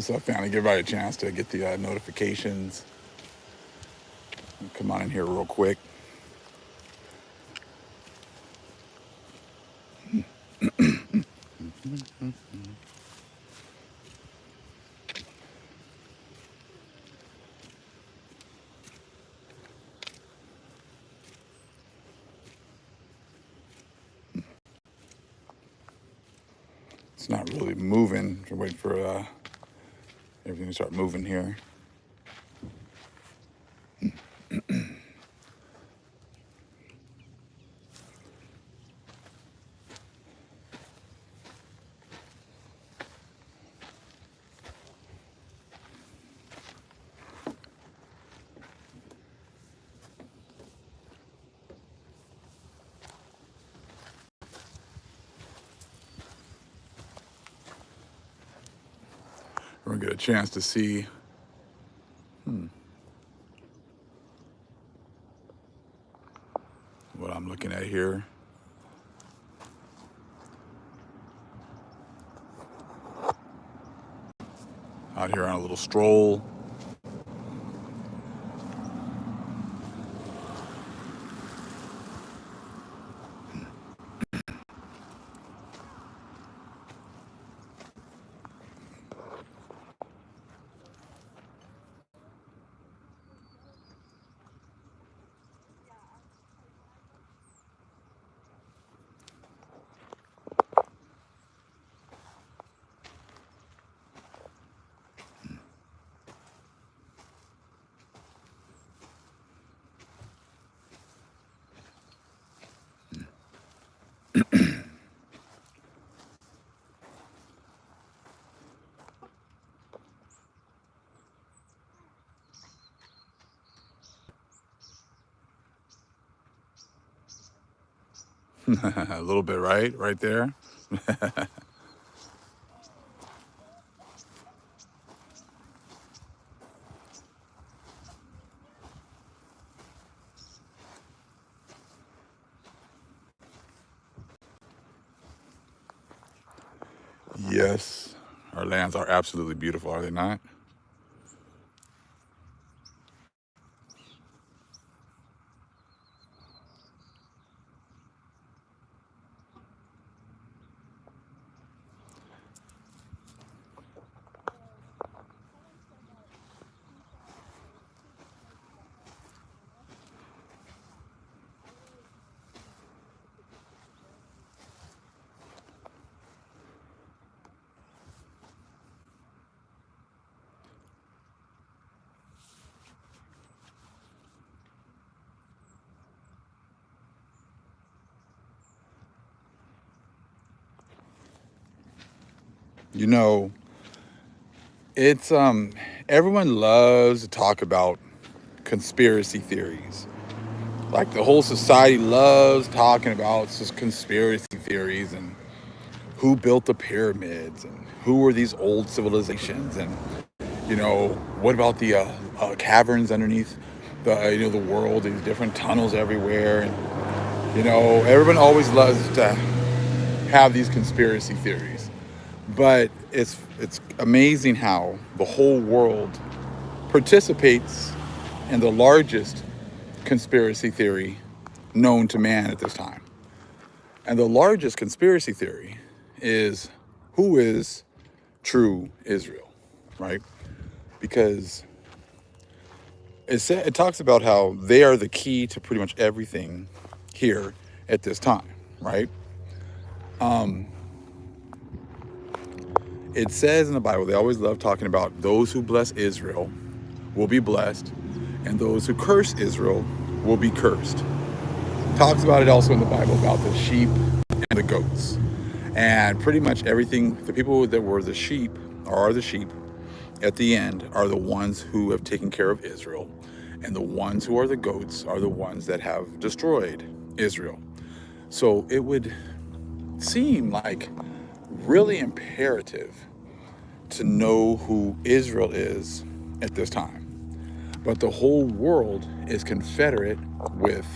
What's up, family? Give everybody a chance to get the notifications. Come on in here real quick. It's not really moving. We're waiting for everything to start moving here. We're gonna get a chance to see what I'm looking at here. Out here on a little stroll. A little bit, right there. Yes, our lands are absolutely beautiful, are they not? You know, it's everyone loves to talk about conspiracy theories. Like the whole society loves talking about just conspiracy theories and who built the pyramids and who were these old civilizations, and what about the caverns underneath the world, these different tunnels everywhere. And everyone always loves to have these conspiracy theories, but it's amazing how the whole world participates in the largest conspiracy theory known to man at this time. And the largest conspiracy theory is, who is true Israel, right? Because it talks about how they are the key to pretty much everything here at this time, right? It says in the Bible, they always love talking about those who bless Israel will be blessed, and those who curse Israel will be cursed. Talks about it also in the Bible about the sheep and the goats. And pretty much everything, the people that were the sheep or are the sheep at the end are the ones who have taken care of Israel. And the ones who are the goats are the ones that have destroyed Israel. So it would seem like really imperative to know who Israel is at this time. But the whole world is confederate with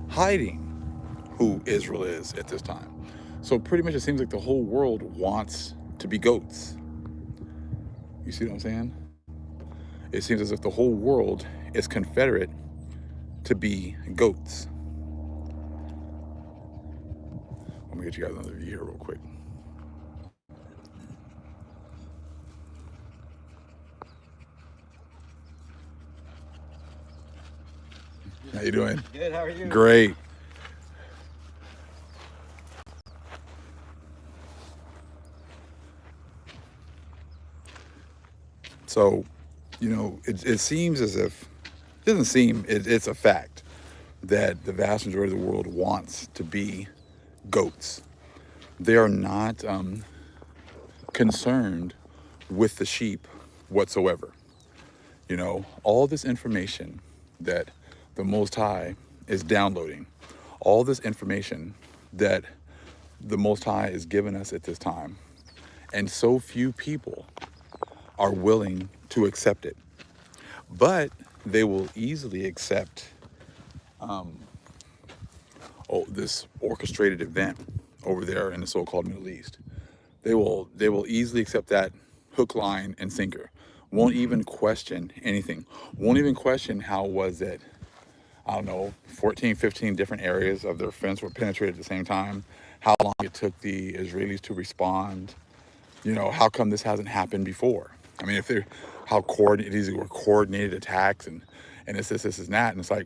hiding who Israel is at this time. So pretty much it seems like the whole world wants to be goats. You see what I'm saying? It seems as if the whole world is confederate to be goats. Let me get you guys another view here real quick. How you doing? Good, how are you? Great. So, it seems as if, it doesn't seem, it's a fact that the vast majority of the world wants to be goats. They are not concerned with the sheep whatsoever. All this information that the Most High is downloading, all this information that the Most High is giving us at this time, and so few people are willing to accept it. But they will easily accept this orchestrated event over there in the so-called Middle East. They will easily accept that hook, line, and sinker. Won't even question anything. Won't even question how was it, I don't know, 14, 15 different areas of their fence were penetrated at the same time. How long it took the Israelis to respond. How come this hasn't happened before? I mean, if they're, how coordinated, these were coordinated attacks and it's this and that. And it's like,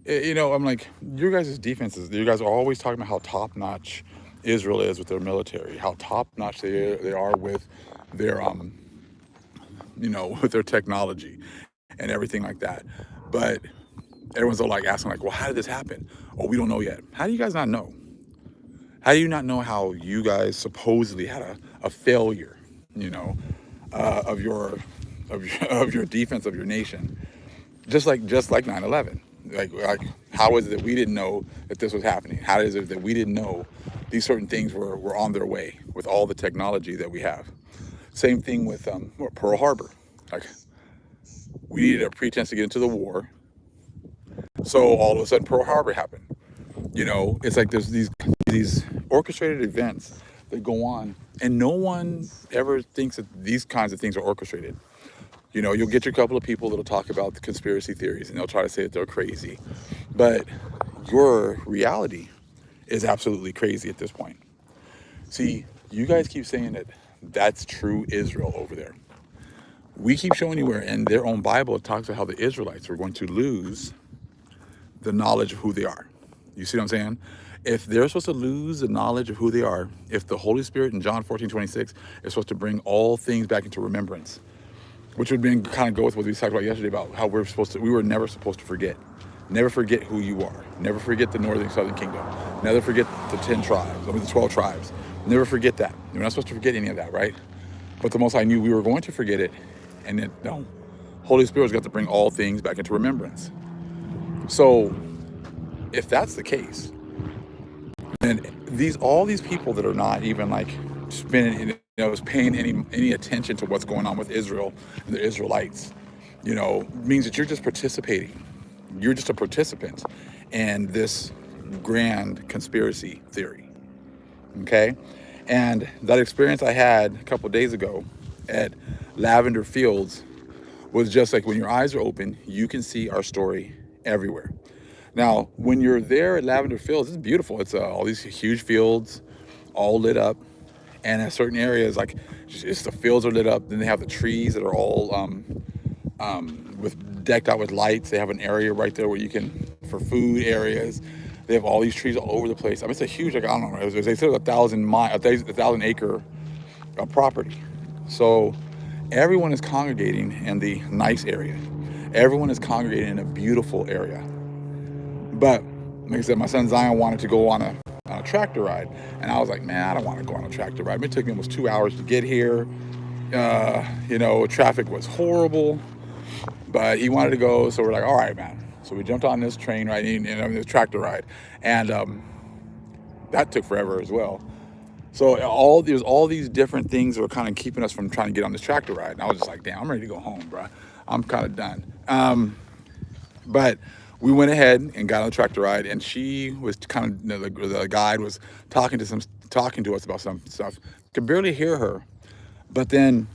I'm like, your guys' defenses, you guys are always talking about how top-notch Israel is with their military, how top-notch they are with their, with their technology and everything like that. But everyone's all like asking like, well, how did this happen? Oh, we don't know yet. How do you guys not know? How do you not know how you guys supposedly had a failure, of your of your defense of your nation, just like 9/11. Like how is it that we didn't know that this was happening? How is it that we didn't know these certain things were on their way with all the technology that we have? Same thing with Pearl Harbor. Like we needed a pretense to get into the war, so all of a sudden Pearl Harbor happened. It's like there's these orchestrated events that go on, and no one ever thinks that these kinds of things are orchestrated. You'll get your couple of people that'll talk about the conspiracy theories, and they'll try to say that they're crazy, but your reality is absolutely crazy at this point. See, you guys keep saying that that's true Israel over there. We keep showing you where in their own Bible it talks about how the Israelites were going to lose the knowledge of who they are. You see what I'm saying? If they're supposed to lose the knowledge of who they are, if the Holy Spirit in John 14:26 is supposed to bring all things back into remembrance, which would be kind of go with what we talked about yesterday about how we were never supposed to forget. Never forget who you are. Never forget the northern and southern kingdom. Never forget the 10 tribes, the 12 tribes. Never forget that. You're not supposed to forget any of that, right? But the Most High knew we were going to forget it, and then no, Holy Spirit's got to bring all things back into remembrance. So, if that's the case, then all these people that are not even like paying any attention to what's going on with Israel and the Israelites, means that you're just participating. You're just a participant in this grand conspiracy theory. Okay? And that experience I had a couple of days ago at Lavender Fields was just like when your eyes are open, you can see our story everywhere. Now, when you're there at Lavender Fields, it's beautiful. It's all these huge fields, all lit up, and in certain areas, like just the fields are lit up. Then they have the trees that are all with decked out with lights. They have an area right there where you can for food areas. They have all these trees all over the place. I mean, it's a huge, like I don't know, they said 1,000 acre property. So everyone is congregating in the nice area. Everyone is congregating in a beautiful area. But like I said, my son Zion wanted to go on a tractor ride, and I was like, man, I don't want to go on a tractor ride. It took me almost 2 hours to get here. Traffic was horrible, but he wanted to go, so we're like, all right, man. So we jumped on this train ride, this tractor ride, and that took forever as well. So there's all these different things that were kind of keeping us from trying to get on this tractor ride, and I was just like, damn, I'm ready to go home, bro. I'm kind of done. But we went ahead and got on the tractor ride, and she was kind of, the guide was talking to us about some stuff. Could barely hear her, But then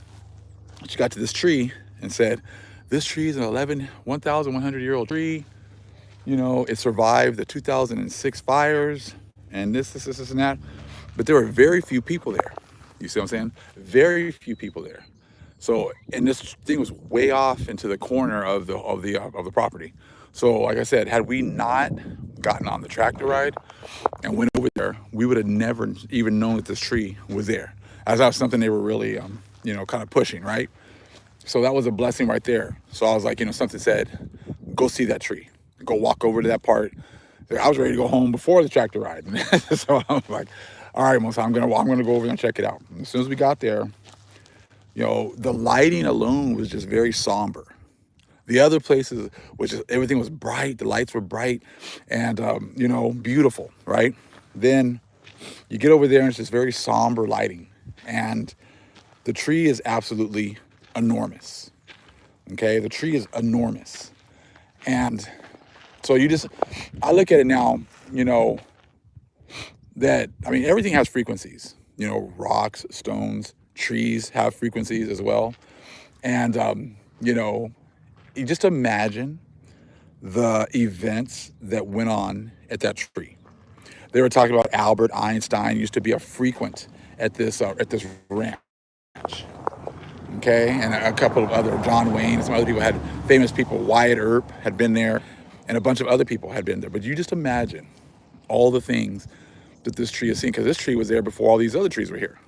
she got to this tree and said, this tree is an 1,100-year-old tree. You know, it survived the 2006 fires and this, and that. But there were very few people there. You see what I'm saying? Very few people there. So, and this thing was way off into the corner of the property. So, like I said, had we not gotten on the tractor ride and went over there, we would have never even known that this tree was there. As that was something they were really, kind of pushing, right? So that was a blessing right there. So I was like, something said, go see that tree, go walk over to that part. I was ready to go home before the tractor ride. So I was like, all right, Moses, I'm gonna go over there and check it out. And as soon as we got there, the lighting alone was just very somber. The other places, everything was bright, the lights were bright and, beautiful, right? Then you get over there and it's just very somber lighting. And the tree is absolutely enormous. Okay, the tree is enormous. And so I look at it now, everything has frequencies. Rocks, stones, trees have frequencies as well. And, you just imagine the events that went on at that tree. They were talking about Albert Einstein used to be a frequent at this ranch. Okay, and a couple of other, John Wayne and some other people famous people, Wyatt Earp had been there, and a bunch of other people had been there. But you just imagine all the things that this tree has seen, because this tree was there before all these other trees were here.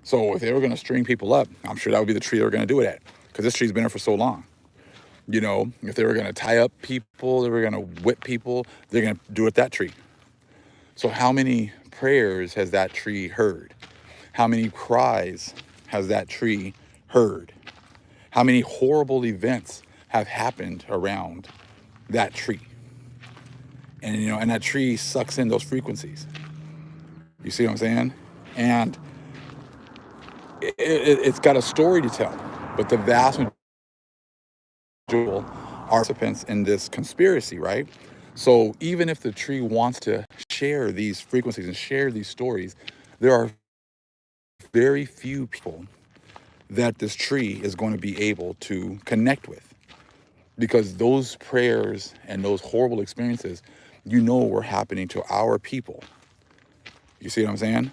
So if they were going to string people up, I'm sure that would be the tree they were going to do it at, because this tree's been there for so long. If they were going to tie up people, they were going to whip people, they're going to do it at that tree. So how many prayers has that tree heard? How many cries has that tree heard? How many horrible events have happened around that tree? And, and that tree sucks in those frequencies. You see what I'm saying? And it's got a story to tell, but the vast majority are participants in this conspiracy, right? So even if the tree wants to share these frequencies and share these stories, there are very few people that this tree is going to be able to connect with, because those prayers and those horrible experiences, were happening to our people. You see what I'm saying?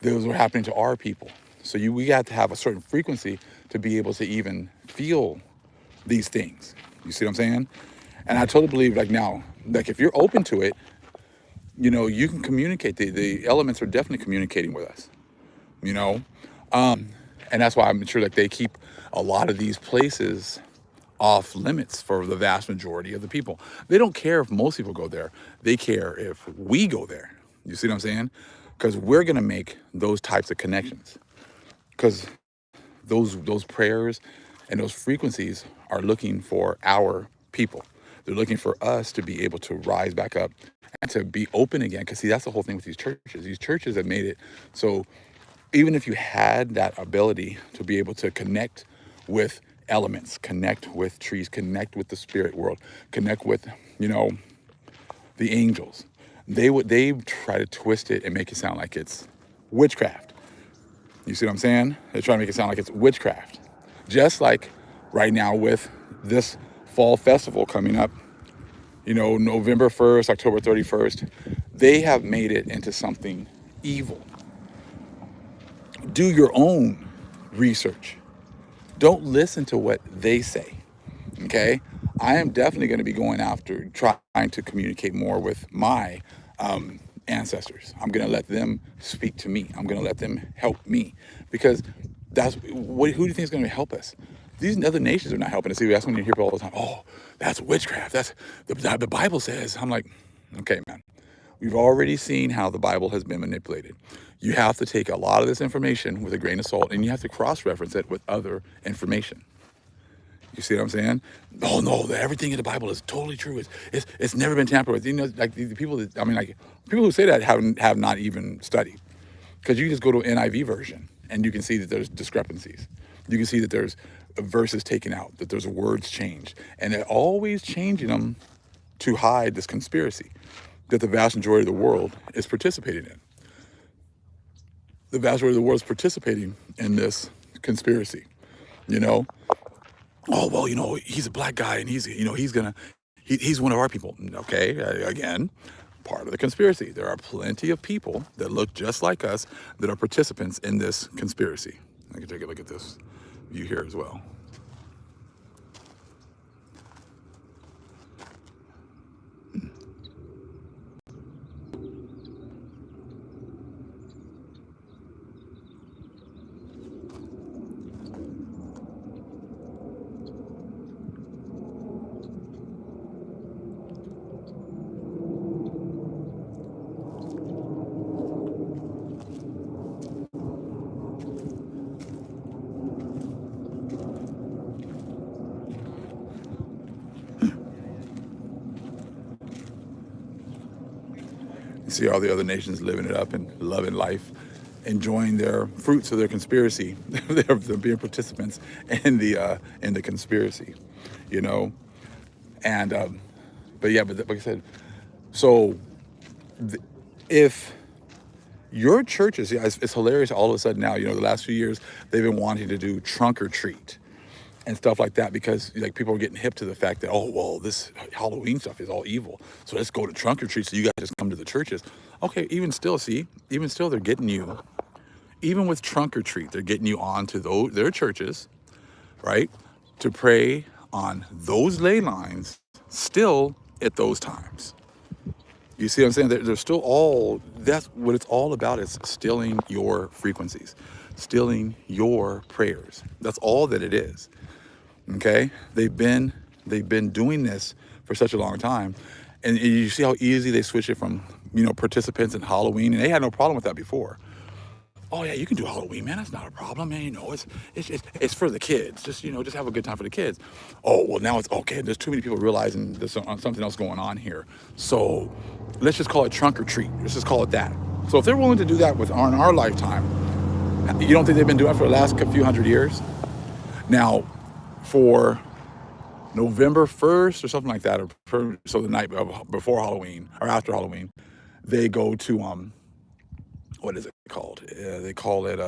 Those were happening to our people. So we got to have a certain frequency to be able to even feel these things. You see what I'm saying? And I totally believe, now, if you're open to it, you can communicate. The elements are definitely communicating with us, and that's why I'm sure they keep a lot of these places off limits for the vast majority of the people. They don't care if most people go there. They care if we go there. You see what I'm saying? Because we're going to make those types of connections. Because those prayers and those frequencies are looking for our people. They're looking for us to be able to rise back up and to be open again. Because, see, that's the whole thing with these churches. These churches have made it so even if you had that ability to be able to connect with elements, connect with trees, connect with the spirit world, connect with, the angels, they try to twist it and make it sound like it's witchcraft. You see what I'm saying? They try to make it sound like it's witchcraft. Just like right now with this fall festival coming up, November 1st, October 31st, they have made it into something evil. Do your own research. Don't listen to what they say, okay? I am definitely going to be going after trying to communicate more with my ancestors. I'm going to let them speak to me. I'm going to let them help me, because who do you think is going to help us? These other nations are not helping us. See, that's when you hear people all the time, oh, that's witchcraft. That's the Bible says. I'm like, okay, man. We've already seen how the Bible has been manipulated. You have to take a lot of this information with a grain of salt, and you have to cross-reference it with other information. You see what I'm saying? Oh no, everything in the Bible is totally true. It's never been tampered with. Like the people people who say that have not even studied, because you just go to an NIV version and you can see that there's discrepancies. You can see that there's verses taken out, that there's words changed, and they're always changing them to hide this conspiracy that the vast majority of the world is participating in. the vast majority of the world is participating in this conspiracy. You know, oh well, he's a black guy and he's one of our people. Okay, again, part of the conspiracy. There are plenty of people that look just like us that are participants in this conspiracy. I can take a look at this view here as well. You see all the other nations living it up and loving life, enjoying their fruits of their conspiracy. they're being participants in the conspiracy, you know. And but yeah, but like I said, so if your churches, yeah, it's hilarious. All of a sudden now, the last few years they've been wanting to do trunk or treat and stuff like that because like people are getting hip to the fact that, oh well, this Halloween stuff is all evil, so let's go to trunk or treat so you guys just come to the churches. Okay, even still they're getting you, even with trunk or treat, they're getting you onto their churches, right, to pray on those ley lines still at those times. You see what I'm saying? They're still that's what it's all about, is stealing your frequencies, stealing your prayers. That's all that it is. Okay? They've been doing this for such a long time. And you see how easy they switch it from, participants in Halloween, and they had no problem with that before. Oh yeah, you can do Halloween, man. That's not a problem, man. It's for the kids. Just have a good time for the kids. Oh well, now it's okay. There's too many people realizing there's something else going on here. So let's just call it trunk or treat. Let's just call it that. So if they're willing to do that in our lifetime, you don't think they've been doing it for the last few hundred years? Now, for November 1st or something like that, so the night before Halloween or after Halloween, they go to what is it called? They call it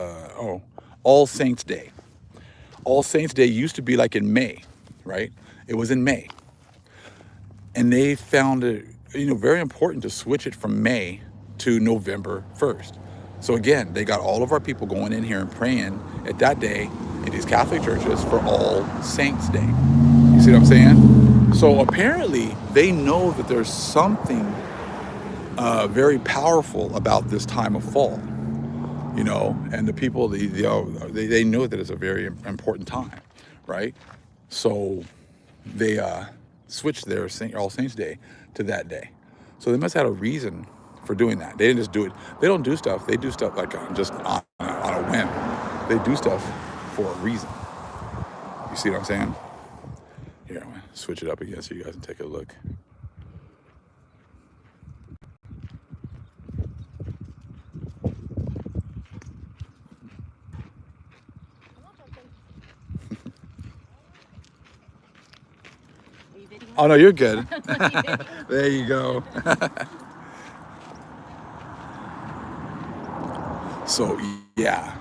All Saints Day. All Saints Day used to be like in May, right? It was in May, and they found it very important to switch it from May to November 1st. So again, they got all of our people going in here and praying at that day in these Catholic churches for All Saints Day. You see what I'm saying? So apparently they know that there's something very powerful about this time of fall, and the people, they know that it's a very important time, right? So they switched their All Saints Day to that day. So they must have had a reason for doing that. They didn't just do it. They don't do stuff. They do stuff like just on a whim. They do stuff for a reason. You see what I'm saying? Here, I'm gonna switch it up again so you guys can take a look. Oh no, you're good. There you go. So yeah,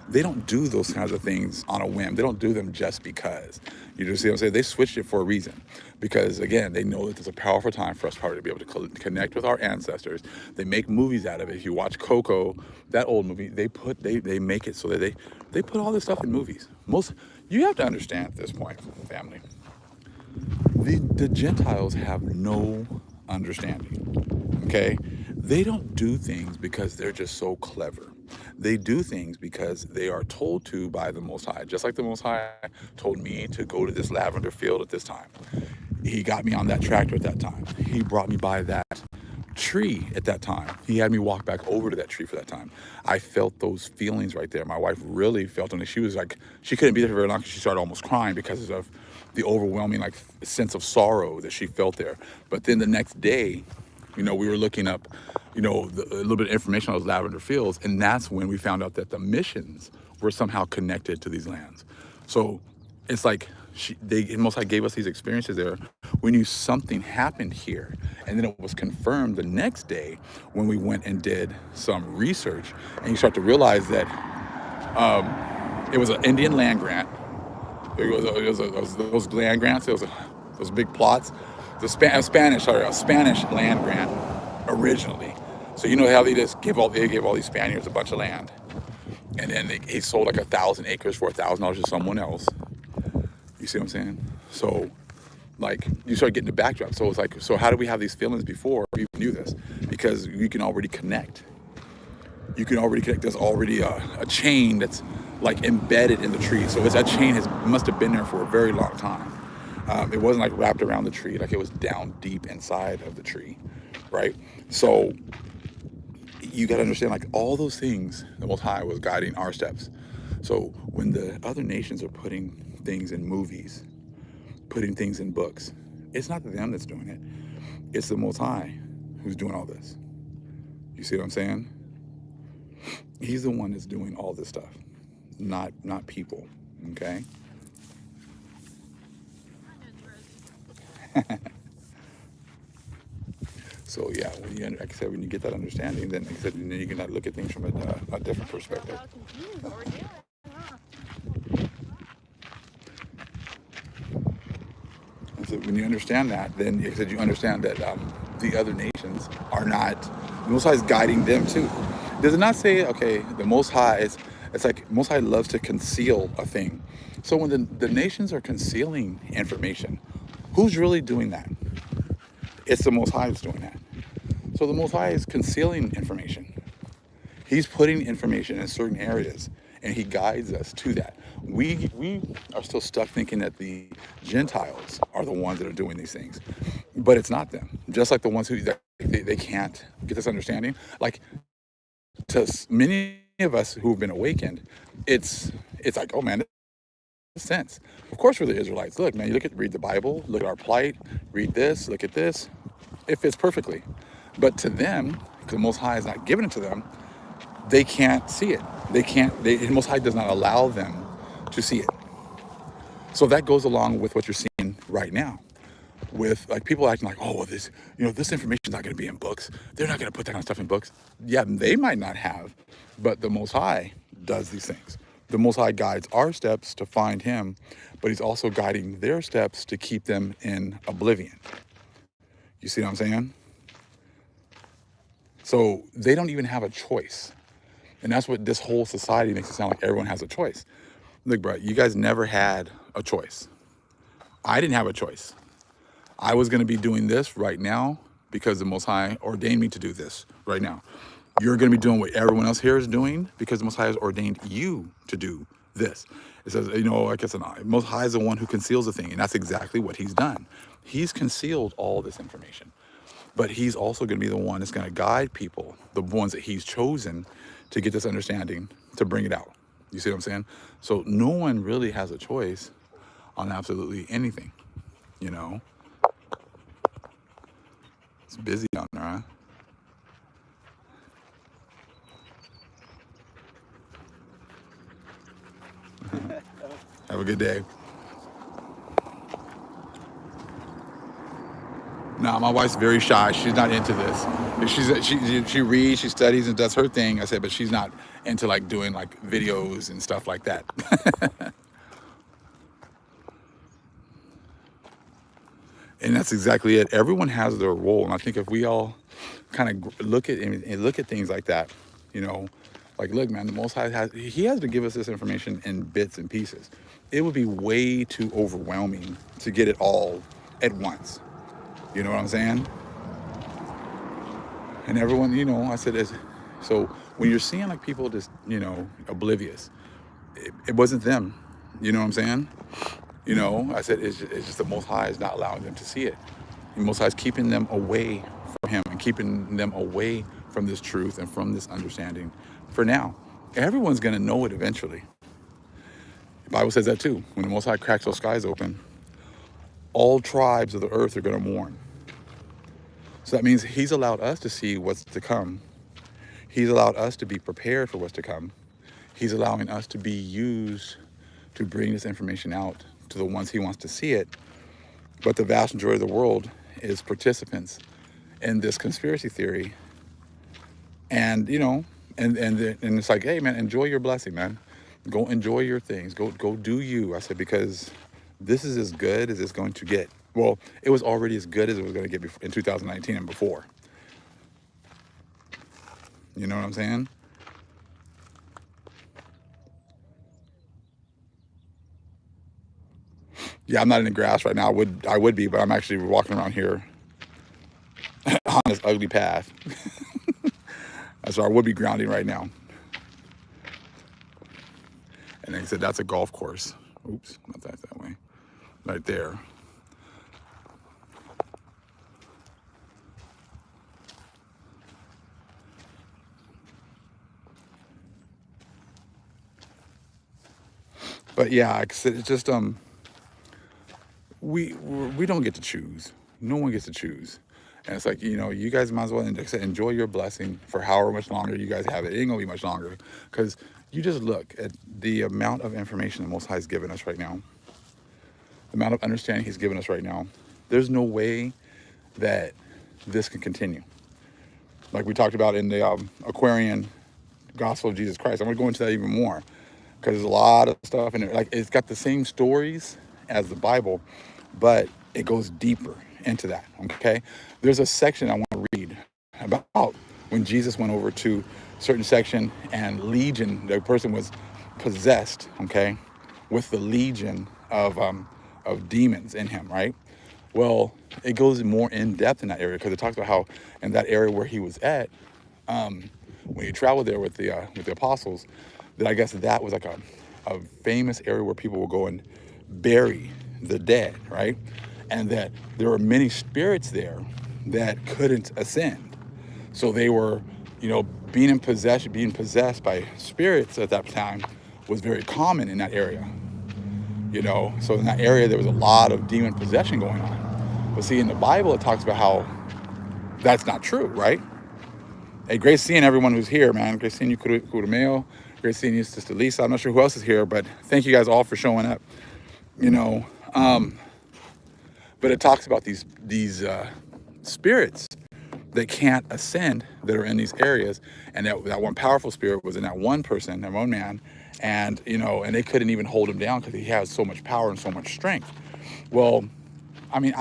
they don't do those kinds of things on a whim. They don't do them just because. You just see what I'm saying? They switched it for a reason, because again, they know that there's a powerful time for us probably to be able to connect with our ancestors. They make movies out of it. If you watch Coco, that old movie, they make it so that they put all this stuff in movies. You have to understand at this point, family. The Gentiles have no understanding, okay? They don't do things because they're just so clever. They do things because they are told to by the Most High. Just like the Most High told me to go to this lavender field at this time. He got me on that tractor at that time. He brought me by that tree at that time. He had me walk back over to that tree for that time. I felt those feelings right there. My wife really felt them. She was like, she couldn't be there for very long because she started almost crying because of the overwhelming sense of sorrow that she felt there. But then the next day, we were looking up, a little bit of information on those lavender fields, and that's when we found out that the missions were somehow connected to these lands. So it's like Most High gave us these experiences there. We knew something happened here, and then it was confirmed the next day when we went and did some research, and you start to realize that it was an Indian land grant. It was those land grants. It was those big plots. A Spanish land grant originally. So you know how they gave all these Spaniards a bunch of land, and then he sold like 1,000 acres for $1,000 to someone else. You see what I'm saying? So, like, you start getting the backdrop. So it's like, so how do we have these feelings before we even knew this? Because you can already connect. You can already connect. There's already a chain that's like embedded in the tree. So that chain must have been there for a very long time. It wasn't like wrapped around the tree, like it was down deep inside of the tree, right? So you got to understand, like, all those things, the Most High was guiding our steps. So when the other nations are putting things in movies, putting things in books, it's not them that's doing it. It's the Most High who's doing all this. You see what I'm saying? He's the one that's doing all this stuff, not people. Okay. So yeah, like I said, when you get that understanding, then, like I said, then you can look at things from a different perspective. And so when you understand that, then, like I said, you understand that the other nations are not. The Most High is guiding them too. Does it not say, okay, the Most High is? It's like Most High loves to conceal a thing. So when the nations are concealing information, who's really doing that? It's the Most High that's doing that. So the Most High is concealing information. He's putting information in certain areas, and he guides us to that. We are still stuck thinking that the Gentiles are the ones that are doing these things, but it's not them. Just like the ones who they can't get this understanding. Like, to many of us who've been awakened, it's like, oh man, sense. Of course, we're the Israelites. Look, man, read the Bible, look at our plight, read this, look at this. It fits perfectly. But to them, because the Most High is not giving it to them, they can't see it. The Most High does not allow them to see it. So that goes along with what you're seeing right now, with like people acting like, oh, well, this information's not going to be in books. They're not going to put that kind of stuff in books. Yeah, they might not have, but the Most High does these things. The Most High guides our steps to find Him, but He's also guiding their steps to keep them in oblivion. You see what I'm saying? So they don't even have a choice. And that's what this whole society makes it sound like everyone has a choice. Look, bro, you guys never had a choice. I didn't have a choice. I was going to be doing this right now because the Most High ordained me to do this right now. You're going to be doing what everyone else here is doing because the Most High has ordained you to do this. It says, like I said, Most High is the one who conceals the thing, and that's exactly what He's done. He's concealed all this information, but He's also going to be the one that's going to guide people, the ones that He's chosen to get this understanding, to bring it out. You see what I'm saying? So no one really has a choice on absolutely anything, It's busy down there, huh? Have a good day. Nah, my wife's very shy. She's not into this. She reads, she studies, and does her thing. I said, but she's not into like doing like videos and stuff like that. And that's exactly it. Everyone has their role, and I think if we all kind of look at things like that, like, look, man, the Most High He has to give us this information in bits and pieces. It would be way too overwhelming to get it all at once. You know what I'm saying? And everyone, I said, so when you're seeing like people just, oblivious, it wasn't them. You know what I'm saying? I said, it's just the Most High is not allowing them to see it. The Most High is keeping them away from Him and keeping them away from this truth and from this understanding for now. Everyone's going to know it eventually. The Bible says that too. When the Most High cracks those skies open, all tribes of the earth are going to mourn. So that means He's allowed us to see what's to come. He's allowed us to be prepared for what's to come. He's allowing us to be used to bring this information out to the ones he wants to see it. But the vast majority of the world is participants in this conspiracy theory. And and it's like, hey man, enjoy your blessing, man. Go enjoy your things. Go do you. I said, because this is as good as it's going to get. Well, it was already as good as it was going to get in 2019 and before. You know what I'm saying? Yeah, I'm not in the grass right now. I would be, but I'm actually walking around here on this ugly path. So I would be grounding right now. And they said that's a golf course. Oops, not that way. Right there. But yeah, like I said, it's just we don't get to choose. No one gets to choose. And it's like, you guys might as well enjoy your blessing for however much longer you guys have it. It ain't gonna be much longer, because you just look at the amount of information the Most High has given us right now, the amount of understanding He's given us right now. There's no way that this can continue. Like we talked about in the Aquarian Gospel of Jesus Christ. I'm gonna go into that even more, because there's a lot of stuff in it. Like, it's got the same stories as the Bible, but it goes deeper into that. Okay, there's a section I want to read about when Jesus went over to a certain section, and legion, the person was possessed, okay, with the legion of demons in him, right? Well, it goes more in depth in that area, because it talks about how in that area where he was at, when he traveled there with the apostles, that I guess that was like a famous area where people will go and bury the dead, right? And that there were many spirits there that couldn't ascend. So they were, being possessed by spirits at that time was very common in that area. So in that area there was a lot of demon possession going on. But see, in the Bible it talks about how that's not true, right? Hey, great seeing everyone who's here, man. Great seeing you, Kurumeo. Great seeing you, Sister Lisa. I'm not sure who else is here, but thank you guys all for showing up. But it talks about these spirits that can't ascend, that are in these areas, and that one powerful spirit was in that one person, that one man, and and they couldn't even hold him down because he has so much power and so much strength. Well, I mean,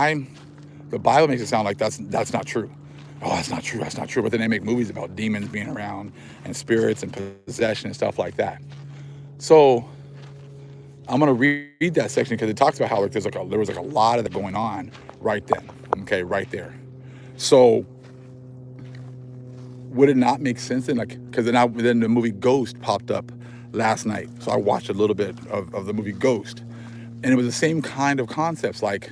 the Bible makes it sound like that's not true. Oh, that's not true. That's not true. But then they make movies about demons being around and spirits and possession and stuff like that. So I'm gonna read that section, because it talks about how there was a lot of that going on right then. Okay, right there. So would it not make sense then? Because then the movie Ghost popped up last night, so I watched a little bit of the movie Ghost, and it was the same kind of concepts. Like,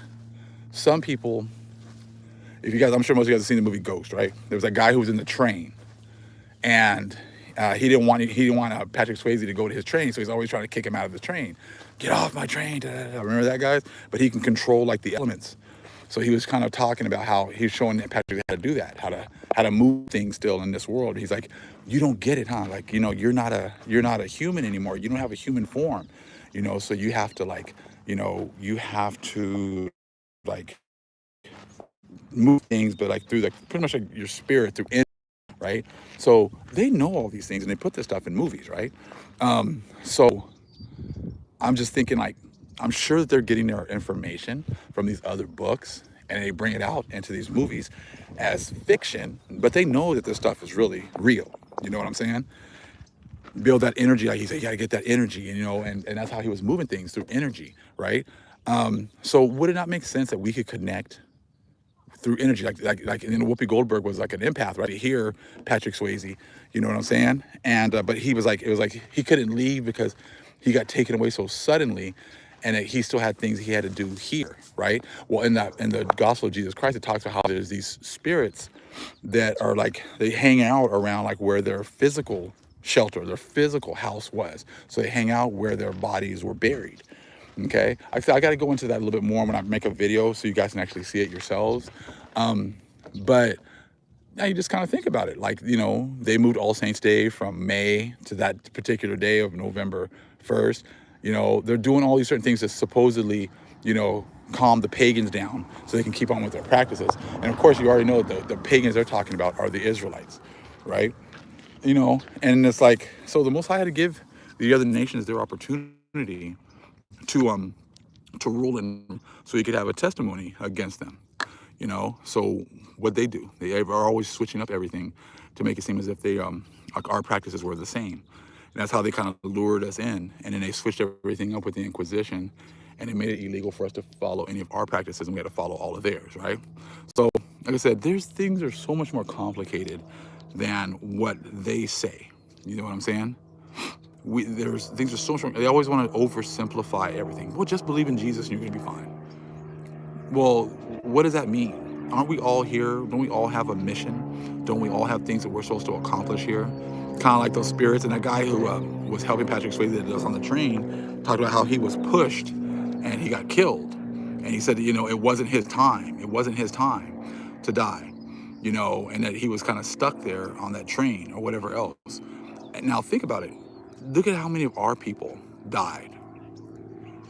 some people, if you guys, I'm sure most of you guys have seen the movie Ghost, right? There was a guy who was in the train, and he didn't want Patrick Swayze to go to his train, so he's always trying to kick him out of the train. Get off my train! Da, da, da. Remember that, guys? But he can control like the elements. So he was kind of talking about how he's showing Patrick how to do that, how to move things still in this world. He's like, you don't get it, huh? Like, you're not a human anymore. You don't have a human form, So you have to like move things, but like through pretty much like your spirit through energy, right? So they know all these things, and they put this stuff in movies, right? So I'm just thinking, like, I'm sure that they're getting their information from these other books, and they bring it out into these movies as fiction, but they know that this stuff is really real. You know what I'm saying? Build that energy. Like he said, you gotta get that energy, and that's how he was moving things, through energy, right? So would it not make sense that we could connect through energy, like Whoopi Goldberg was like an empath, right? Hear Patrick Swayze, you know what I'm saying? And but he was like, it was like he couldn't leave because he got taken away so suddenly, and that he still had things he had to do here, right? Well, in the Gospel of Jesus Christ, it talks about how there's these spirits that are like, they hang out around like where their physical shelter, their physical house was. So they hang out where their bodies were buried. Okay, I got to go into that a little bit more when I make a video, so you guys can actually see it yourselves. But now you just kind of think about it, like, they moved All Saints Day from May to that particular day of November 1st. They're doing all these certain things to supposedly, calm the pagans down so they can keep on with their practices. And of course, you already know the pagans they're talking about are the Israelites, right? And it's like, so the Most High had to give the other nations their opportunity to rule in, so he could have a testimony against them. So what they do, they are always switching up everything to make it seem as if like our practices were the same. And that's how they kind of lured us in. And then they switched everything up with the Inquisition, and it made it illegal for us to follow any of our practices, and we had to follow all of theirs, right? So, like I said, things are so much more complicated than what they say. You know what I'm saying? There's things are so strong. They always want to oversimplify everything. Well, just believe in Jesus and you're gonna be fine. Well, what does that mean? Aren't we all here? Don't we all have a mission? Don't we all have things that we're supposed to accomplish here? Kind of like those spirits. And that guy who was helping Patrick Swayze that was on the train talked about how he was pushed and he got killed. And he said, it wasn't his time. It wasn't his time to die, and that he was kind of stuck there on that train or whatever else. And now think about it. Look at how many of our people died.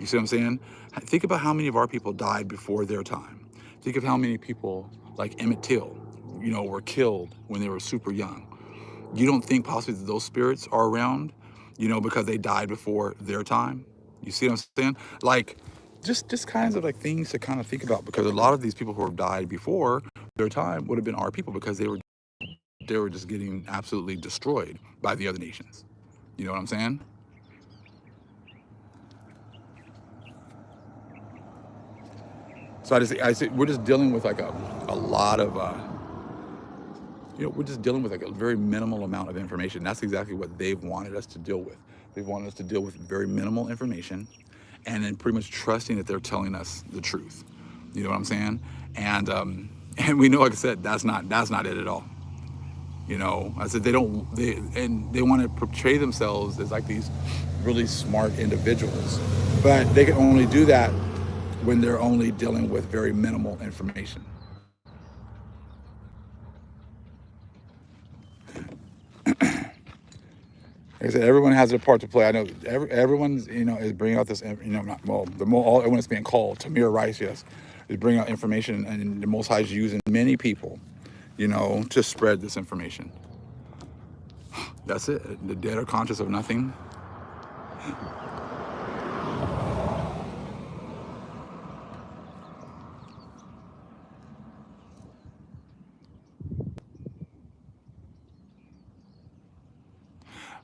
You see what I'm saying? Think about how many of our people died before their time. Think of how many people like Emmett Till, were killed when they were super young. You don't think possibly that those spirits are around, because they died before their time? You see what I'm saying? Like, just kinds of like things to kind of think about, because a lot of these people who have died before their time would have been our people, because they were just getting absolutely destroyed by the other nations. You know what I'm saying? So I say we're just dealing with like a lot of, we're just dealing with like a very minimal amount of information. That's exactly what they've wanted us to deal with. They've wanted us to deal with very minimal information, and then pretty much trusting that they're telling us the truth. You know what I'm saying? And we know, like I said, that's not it at all. I said they want to portray themselves as like these really smart individuals, but they can only do that when they're only dealing with very minimal information. Like I said, everyone has their part to play. I know everyone's, is bringing out this, everyone is being called. Tamir Rice, yes, is bringing out information, and the Most High is using many people, to spread this information. That's it. The dead are conscious of nothing.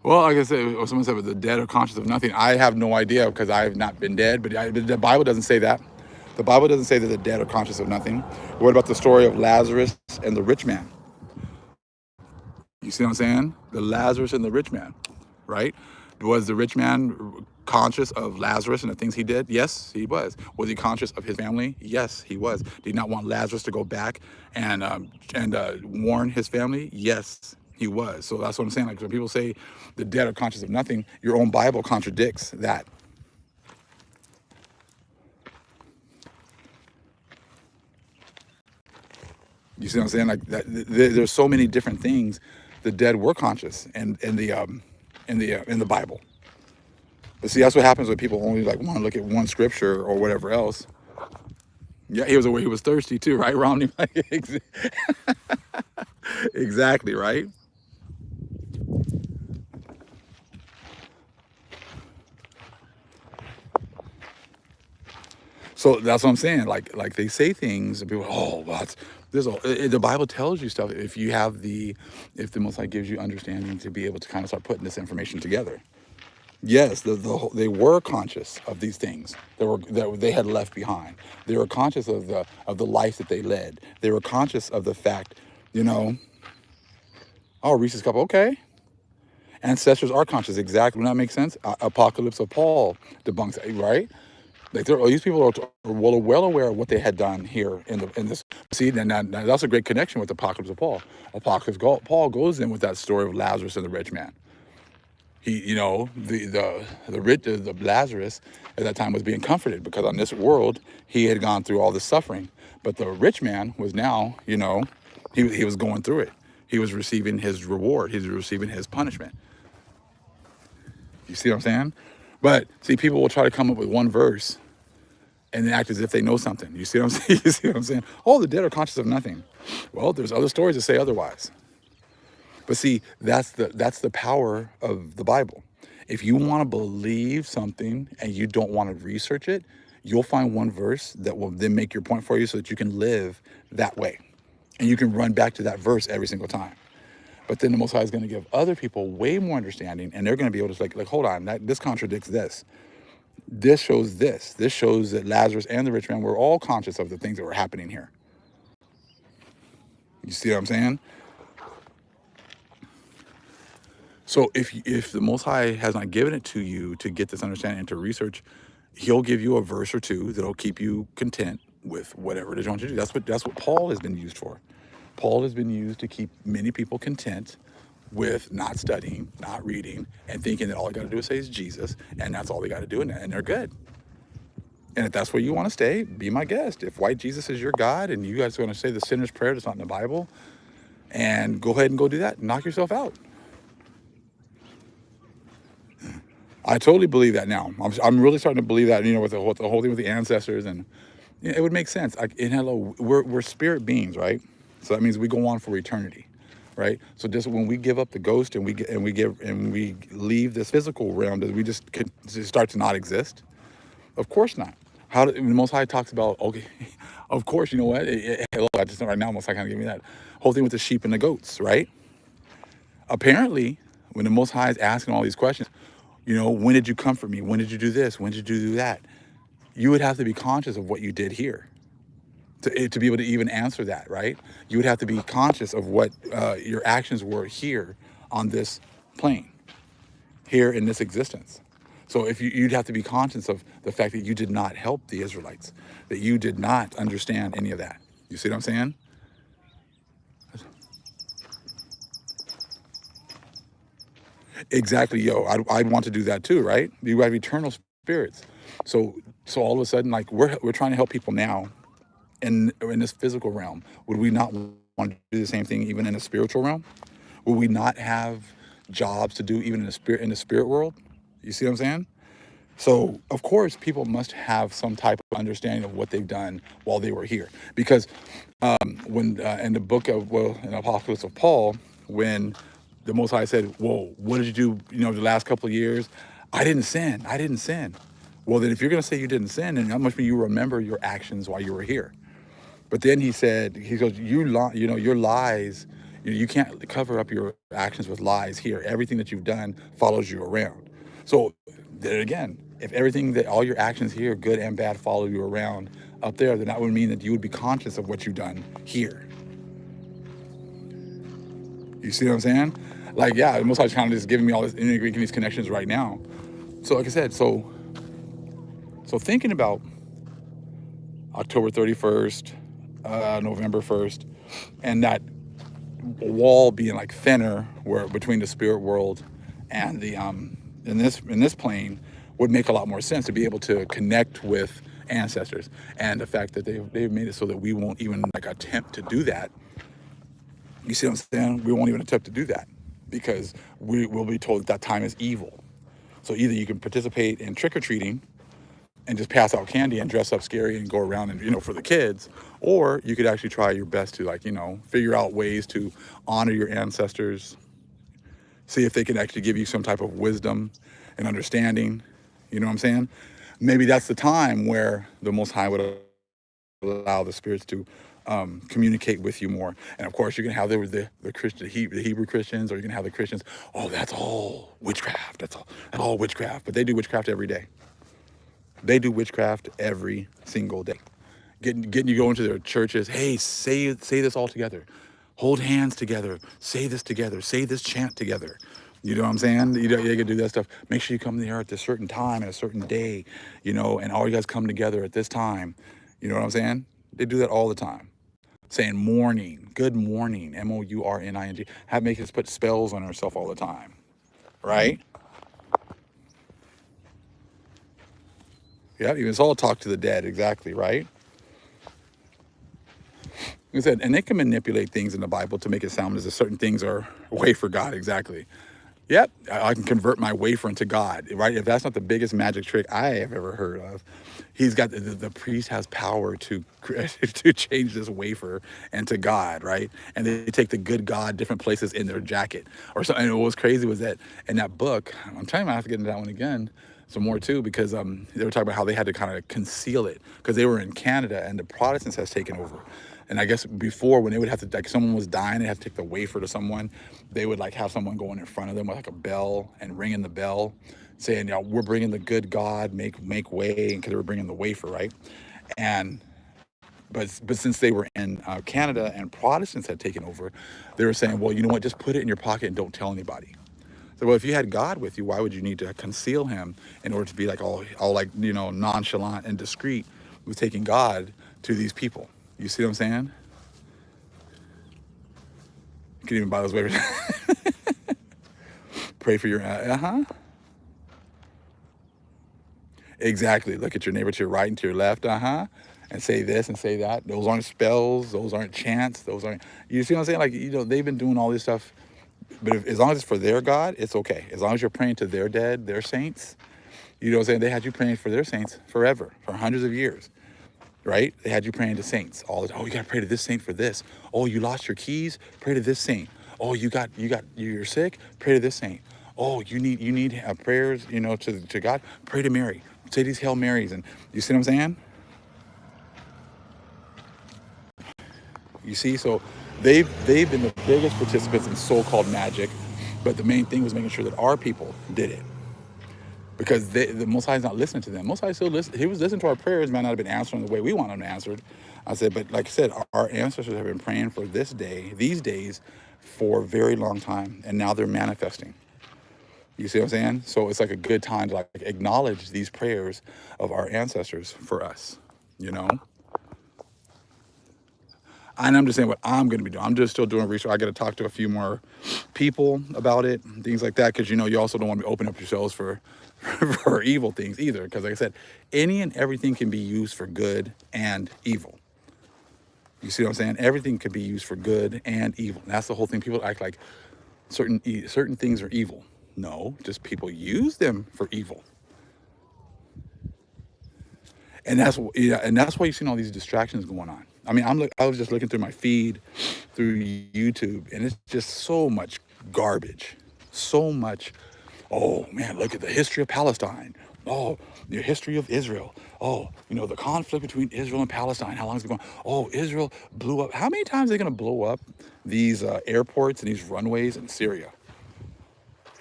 Well, like I said, or someone said, the dead are conscious of nothing. I have no idea, because I have not been dead, but the Bible doesn't say that. The Bible doesn't say that the dead are conscious of nothing. What about the story of Lazarus and the rich man? You see what I'm saying? The Lazarus and the rich man, right? Was the rich man conscious of Lazarus and the things he did? Yes, he was. Was he conscious of his family? Yes, he was. Did he not want Lazarus to go back and warn his family? Yes, he was. So that's what I'm saying. Like, when people say the dead are conscious of nothing, your own Bible contradicts that. You see what I'm saying? Like that, there's so many different things. The dead were conscious, and in the Bible. But see, that's what happens when people only like want to look at one scripture or whatever else. Yeah, he was thirsty too, right, Romney? Exactly, right? So that's what I'm saying. Like they say things, and people, oh, well, the Bible tells you stuff if the Most High gives you understanding to be able to kind of start putting this information together. Yes, they were conscious of these things that they had left behind. They were conscious of the life that they led. They were conscious of the fact, oh, Reese's Cup, okay. Ancestors are conscious, exactly. Doesn't that make sense? Apocalypse of Paul debunks it, right? Like these people are well aware of what they had done here in this. See, now that's a great connection with the Apocalypse of Paul. Paul goes in with that story of Lazarus and the rich man. He, the Lazarus at that time was being comforted, because on this world he had gone through all this suffering, but the rich man was now, he was going through it. He was receiving his reward. He was receiving his punishment. You see what I'm saying? But see, people will try to come up with one verse and then act as if they know something. You see what I'm saying? You see what I'm saying? Oh, the dead are conscious of nothing. Well, there's other stories that say otherwise. But see, that's the power of the Bible. If you want to believe something and you don't want to research it, you'll find one verse that will then make your point for you so that you can live that way. And you can run back to that verse every single time. But then the Most High is going to give other people way more understanding, and they're going to be able to like hold on, this contradicts this. This shows this. This shows that Lazarus and the rich man were all conscious of the things that were happening here. You see what I'm saying? So if the Most High has not given it to you to get this understanding and to research, He'll give you a verse or two that'll keep you content with whatever it is you want to do. That's what Paul has been used for. Paul has been used to keep many people content with not studying, not reading, and thinking that all you got to do is say is Jesus, and that's all they got to do, and they're good. And if that's where you want to stay, be my guest. If white Jesus is your God and you guys are going to say the sinner's prayer that's not in the Bible, and go ahead and go do that, knock yourself out. I totally believe that now. I'm really starting to believe that, with the whole thing with the ancestors, and it would make sense. Hello, we're spirit beings, right? So that means we go on for eternity, right? So just when we give up the ghost and we leave this physical realm, does we just start to not exist? Of course not. The Most High talks about, okay, of course, you know what? Hello, I just know right now, Most High kind of gave me that whole thing with the sheep and the goats, right? Apparently, when the Most High is asking all these questions, when did you comfort me? When did you do this? When did you do that? You would have to be conscious of what you did here to be able to even answer that, right? You would have to be conscious of what your actions were here on this plane, here in this existence. So if you'd have to be conscious of the fact that you did not help the Israelites, that you did not understand any of that. You see what I'm saying? Exactly, yo. I'd want to do that too, right? You have eternal spirits. So all of a sudden, like we're trying to help people now in this physical realm. Would we not want to do the same thing even in the spiritual realm? Would we not have jobs to do even in the spirit world? You see what I'm saying? So of course, people must have some type of understanding of what they've done while they were here, because when in the book of in the Apocalypse of Paul, when the Most High said, "Whoa, what did you do? The last couple of years, I didn't sin. I didn't sin." Well, then if you're going to say you didn't sin, then how much do you remember your actions while you were here? But then he goes, your lies, you can't cover up your actions with lies here. Everything that you've done follows you around. So then again, if all your actions here, good and bad, follow you around up there, then that would mean that you would be conscious of what you've done here. You see what I'm saying? Like, yeah, Most High kind of just giving me all this, making these connections right now. So like I said, so thinking about October 31st, November 1st, and that wall being like thinner where between the spirit world and the in this plane would make a lot more sense to be able to connect with ancestors, and the fact that they've made it so that we won't even like attempt to do that. You see what I'm saying? We won't even attempt to do that because we will be told that time is evil. So either you can participate in trick-or-treating and just pass out candy and dress up scary and go around and, for the kids, or you could actually try your best to figure out ways to honor your ancestors, see if they can actually give you some type of wisdom and understanding. You know what I'm saying? Maybe that's the time where the Most High would allow the spirits to communicate with you more. And of course, you're gonna have the Hebrew Christians, or you're gonna have the Christians. Oh, that's all witchcraft. That's all witchcraft. But they do witchcraft every day. They do witchcraft every single day. Getting you go into their churches. Hey, say this all together. Hold hands together. Say this together. Say this chant together. You know what I'm saying? You can do that stuff. Make sure you come there at a certain time, at a certain day, and all you guys come together at this time. You know what I'm saying? They do that all the time. Saying morning, good morning, MOURNING. Make us put spells on ourselves all the time, right? Yeah, it's all talk to the dead, exactly, right? Like I said, and they can manipulate things in the Bible to make it sound as if certain things are way for God, exactly. Yep, I can convert my wafer into God, right? If that's not the biggest magic trick I have ever heard of, he's got the priest has power to to change this wafer into God, right? And they take the good God different places in their jacket or something. And what was crazy was that in that book, I'm telling you, I have to get into that one again some more too, because they were talking about how they had to kind of conceal it because they were in Canada and the Protestants has taken over. And I guess before, when they would have to, like, someone was dying, they had to take the wafer to someone, they would like have someone going in front of them with like a bell and ringing the bell, saying, you know, we're bringing the good God, make way, because they were bringing the wafer, right? And but since they were in Canada and Protestants had taken over, they were saying, well, you know what, just put it in your pocket and don't tell anybody. So, well, if you had God with you, why would you need to conceal him in order to be like all like, you know, nonchalant and discreet with taking God to these people? You see what I'm saying? You can even buy those waivers. Pray for your, exactly. Look at your neighbor to your right and to your left, and say this and say that. Those aren't spells. Those aren't chants. Those aren't, you see what I'm saying? Like, you know, they've been doing all this stuff, but as long as it's for their God, it's okay. As long as you're praying to their dead, their saints, you know what I'm saying? They had you praying for their saints forever, for hundreds of years, right? They had you praying to saints all the time. Oh, you got to pray to this saint for this. Oh, you lost your keys? Pray to this saint. Oh, you're sick? Pray to this saint. Oh, you need prayers, you know, to God? Pray to Mary. Say these Hail Marys. And you see what I'm saying? You see, so they've been the biggest participants in so-called magic, but the main thing was making sure that our people did it. Because the Most High is not listening to them. Most High still listen. He was listening to our prayers. Might not have been answering the way we want them answered. I said, but like I said, our ancestors have been praying for this day, these days, for a very long time, and now they're manifesting. You see what I'm saying? So it's like a good time to like acknowledge these prayers of our ancestors for us. You know. And I'm just saying what I'm going to be doing. I'm just still doing research. I got to talk to a few more people about it, and things like that, because you know you also don't want to open up yourselves for for evil things either. Because like I said, any and everything can be used for good and evil. You see what I'm saying? Everything can be used for good and evil. And that's the whole thing. People act like certain things are evil. No, just people use them for evil. And that's why you've seen all these distractions going on. I mean, I was just looking through my feed through YouTube, and it's just so much garbage, so much. Oh man, look at the history of Palestine. Oh, the history of Israel. Oh, you know, the conflict between Israel and Palestine. How long has it been going? Oh, Israel blew up. How many times are they going to blow up these airports and these runways in Syria?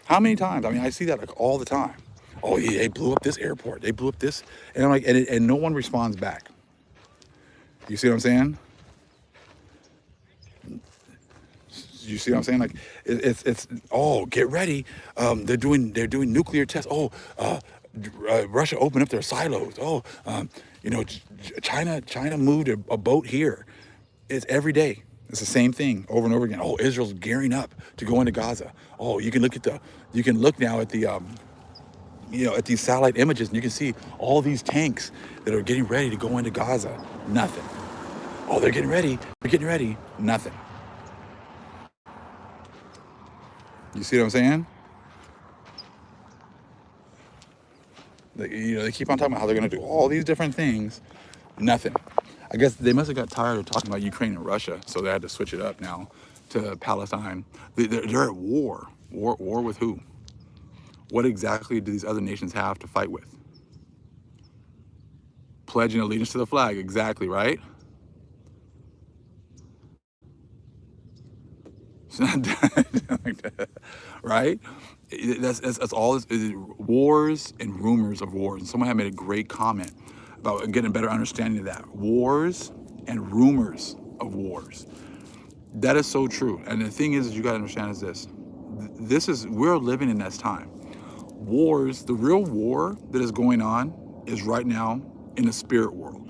How many times? I mean, I see that like all the time. Oh, yeah, they blew up this airport. They blew up this, and I'm like, and no one responds back. You see what I'm saying? You see what I'm saying? Like, it's oh, get ready. They're doing nuclear tests. Oh, Russia opened up their silos. Oh, you know, China moved a boat here. It's every day. It's the same thing over and over again. Oh, Israel's gearing up to go into Gaza. Oh, you can look now at the you know, at these satellite images, and you can see all these tanks that are getting ready to go into Gaza. Nothing. Oh, they're getting ready. They're getting ready. Nothing. You see what I'm saying? You know, they keep on talking about how they're going to do all these different things. Nothing. I guess they must have got tired of talking about Ukraine and Russia, so they had to switch it up now to Palestine. They're at war. War with who? What exactly do these other nations have to fight with? Pledging allegiance to the flag. Exactly, right? Right? That's all this is, wars and rumors of wars. And someone had made a great comment about getting a better understanding of that. Wars and rumors of wars. That is so true. And the thing is you got to understand is this. We're living in this time. Wars, the real war that is going on is right now in the spirit world.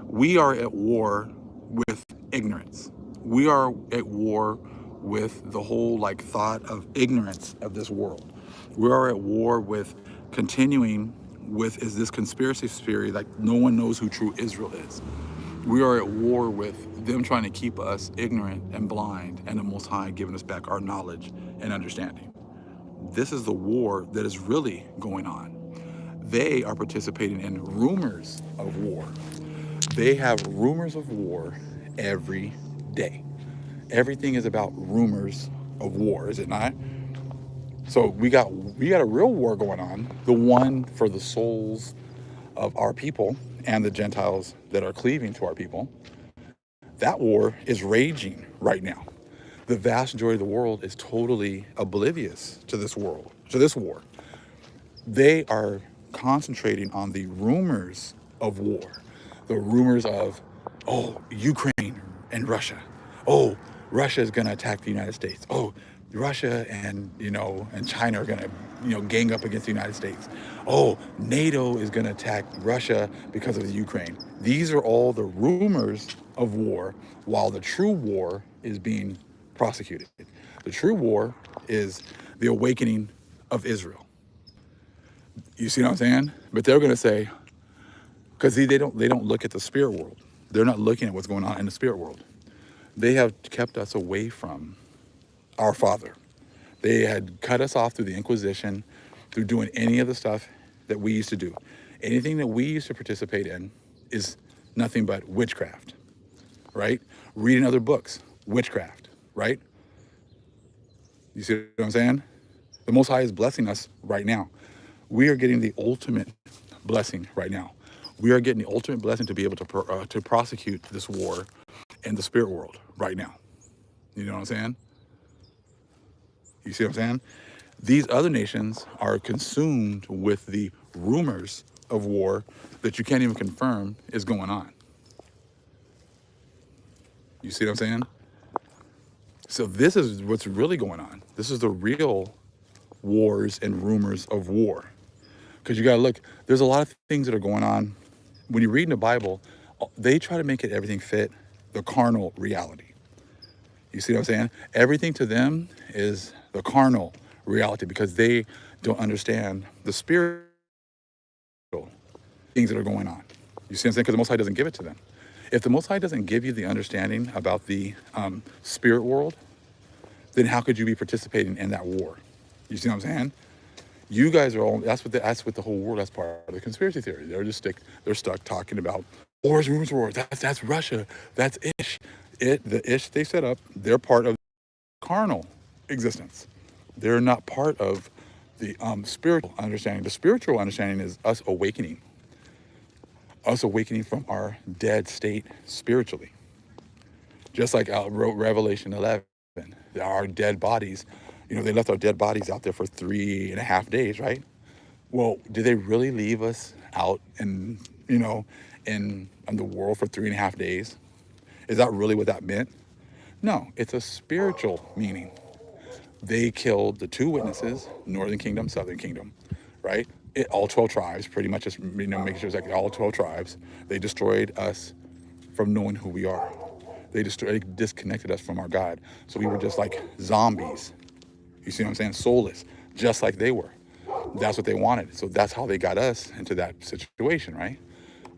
We are at war with ignorance. We are at war with the whole like thought of ignorance of this world. We are at war with continuing with is this conspiracy theory like no one knows who true Israel is. We are at war with them trying to keep us ignorant and blind, and the Most High giving us back our knowledge and understanding. This is the war that is really going on. They are participating in rumors of war. They have rumors of war every day. Everything is about rumors of war, is it not? So we got a real war going on, the one for the souls of our people and the Gentiles that are cleaving to our people. That war is raging right now. The vast majority of the world is totally oblivious to this world, to this war. They are concentrating on the rumors of war, the rumors of, oh, Ukraine and Russia. Oh, Russia is going to attack the United States. Oh, Russia and China are going to gang up against the United States. Oh, NATO is going to attack Russia because of the Ukraine. These are all the rumors of war, while the true war is being prosecuted. The true war is the awakening of Israel. You see what I'm saying? But they're going to say, because they don't look at the spirit world. They're not looking at what's going on in the spirit world. They have kept us away from our Father. They had cut us off through the Inquisition, through doing any of the stuff that we used to do. Anything that we used to participate in is nothing but witchcraft, right? Reading other books, witchcraft, right? You see what I'm saying? The Most High is blessing us right now. We are getting the ultimate blessing right now. We are getting the ultimate blessing to be able to prosecute this war in the spirit world right now. You know what I'm saying? You see what I'm saying? These other nations are consumed with the rumors of war that you can't even confirm is going on. You see what I'm saying? So this is what's really going on. This is the real wars and rumors of war. Because you got to look, there's a lot of things that are going on. When you read in the Bible, they try to make it everything fit the carnal reality. You see what I'm saying? Everything to them is the carnal reality because they don't understand the spiritual things that are going on. You see what I'm saying? Because the Most High doesn't give it to them. If the Most High doesn't give you the understanding about the spirit world, then how could you be participating in that war? You see what I'm saying? You guys are all, that's what the whole world, that's part of the conspiracy theory. They're stuck talking about wars, rumors, wars. That's Russia. That's Ish. The Ish they set up, they're part of carnal existence. They're not part of the spiritual understanding. The spiritual understanding is us awakening from our dead state spiritually. Just like I wrote Revelation 11, our dead bodies, they left our dead bodies out there for 3.5 days, right? Well, did they really leave us out in the world for 3.5 days? Is that really what that meant? No, it's a spiritual meaning. They killed the 2 witnesses, Northern Kingdom, Southern Kingdom, right? All 12 tribes, pretty much just making sure it's like all 12 tribes. They destroyed us from knowing who we are. They disconnected us from our God. So we were just like zombies. You see what I'm saying? Soulless, just like they were. That's what they wanted. So that's how they got us into that situation, right?